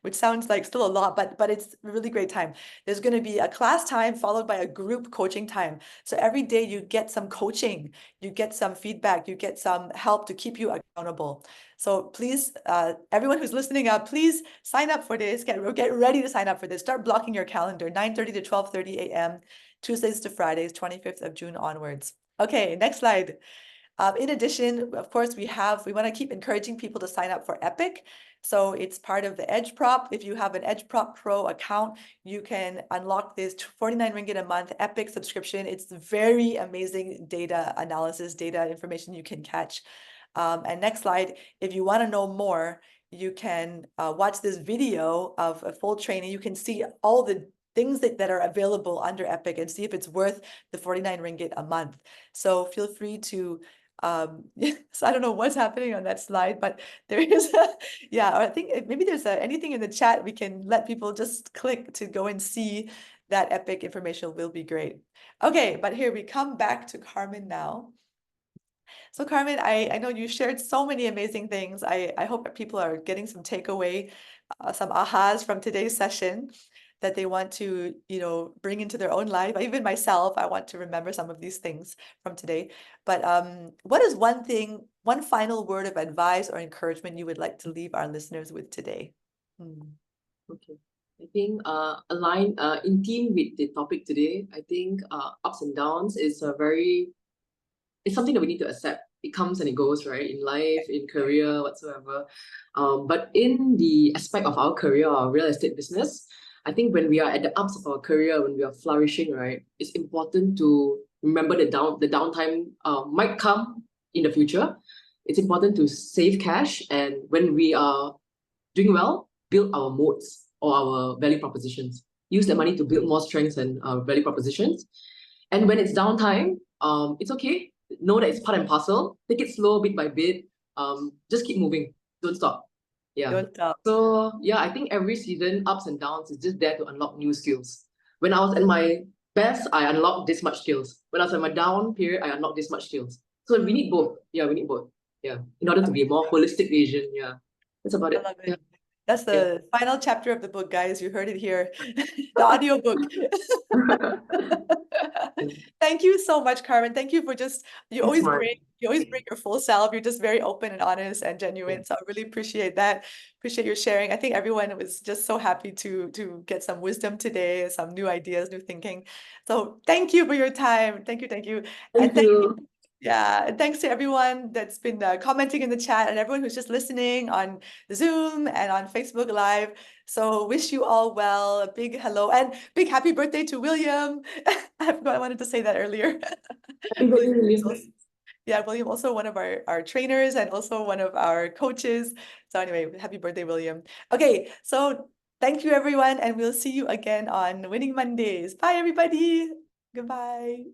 Speaker 1: which sounds like still a lot, but it's a really great time. There's going to be a class time followed by a group coaching time. So every day you get some coaching, you get some feedback, you get some help to keep you accountable. So please, everyone who's listening up, please sign up for this. Get ready to sign up for this. Start blocking your calendar, 9:30 to 12:30 a.m., Tuesdays to Fridays, 25th of June onwards. Okay, next slide. In addition, of course, we want to keep encouraging people to sign up for Epic. So it's part of the Edge Prop. If you have an Edge Prop Pro account, you can unlock this 49 ringgit a month Epic subscription. It's very amazing data analysis, data information you can catch. And next slide, if you want to know more, you can watch this video of a full training. You can see all the things that are available under Epic and see if it's worth the 49 ringgit a month. So feel free to, so I don't know what's happening on that slide, but there is, yeah, I think maybe there's anything in the chat we can let people just click to go and see that Epic information will be great. Okay, but here we come back to Carmen now. So Carmen, I know you shared so many amazing things. I hope that people are getting some takeaway, some ahas from today's session that they want to, bring into their own life. Even myself, I want to remember some of these things from today. But what is one final word of advice or encouragement you would like to leave our listeners with today?
Speaker 2: Okay. I think align in theme with the topic today, I think ups and downs is it's something that we need to accept. It comes and it goes, right? In life, in career, whatsoever. But in the aspect of our career, our real estate business, I think when we are at the ups of our career, when we are flourishing, right, it's important to remember the downtime might come in the future. It's important to save cash, and when we are doing well, build our moats or our value propositions. Use that money to build more strengths and value propositions. And when it's downtime, it's okay. Know that it's part and parcel. Take it slow, bit by bit. Just keep moving. Don't stop. Yeah.
Speaker 1: Don't stop.
Speaker 2: So yeah, I think every season, ups and downs, is just there to unlock new skills. When I was at my best, I unlocked this much skills. When I was at my down period, I unlocked this much skills. So we need both. Yeah, we need both. Yeah. In order to be a more holistic Asian. Yeah. That's about it.
Speaker 1: I love it.
Speaker 2: Yeah.
Speaker 1: That's the final chapter of the book, guys. You heard it here. The audio book. Thank you so much, Carmen. Thank you for you always bring your full self. You're just very open and honest and genuine. So I really appreciate that. Appreciate your sharing. I think everyone was just so happy to get some wisdom today, some new ideas, new thinking. So thank you for your time. Thank you.
Speaker 2: Thank you.
Speaker 1: Yeah, and thanks to everyone that's been commenting in the chat, and everyone who's just listening on Zoom and on Facebook Live. So wish you all well. A big hello and big happy birthday to William. I forgot I wanted to say that earlier.
Speaker 2: Happy birthday, William.
Speaker 1: Yeah, William, also one of our trainers and also one of our coaches. So anyway, happy birthday, William. Okay, so thank you, everyone, and we'll see you again on Winning Mondays. Bye, everybody. Goodbye.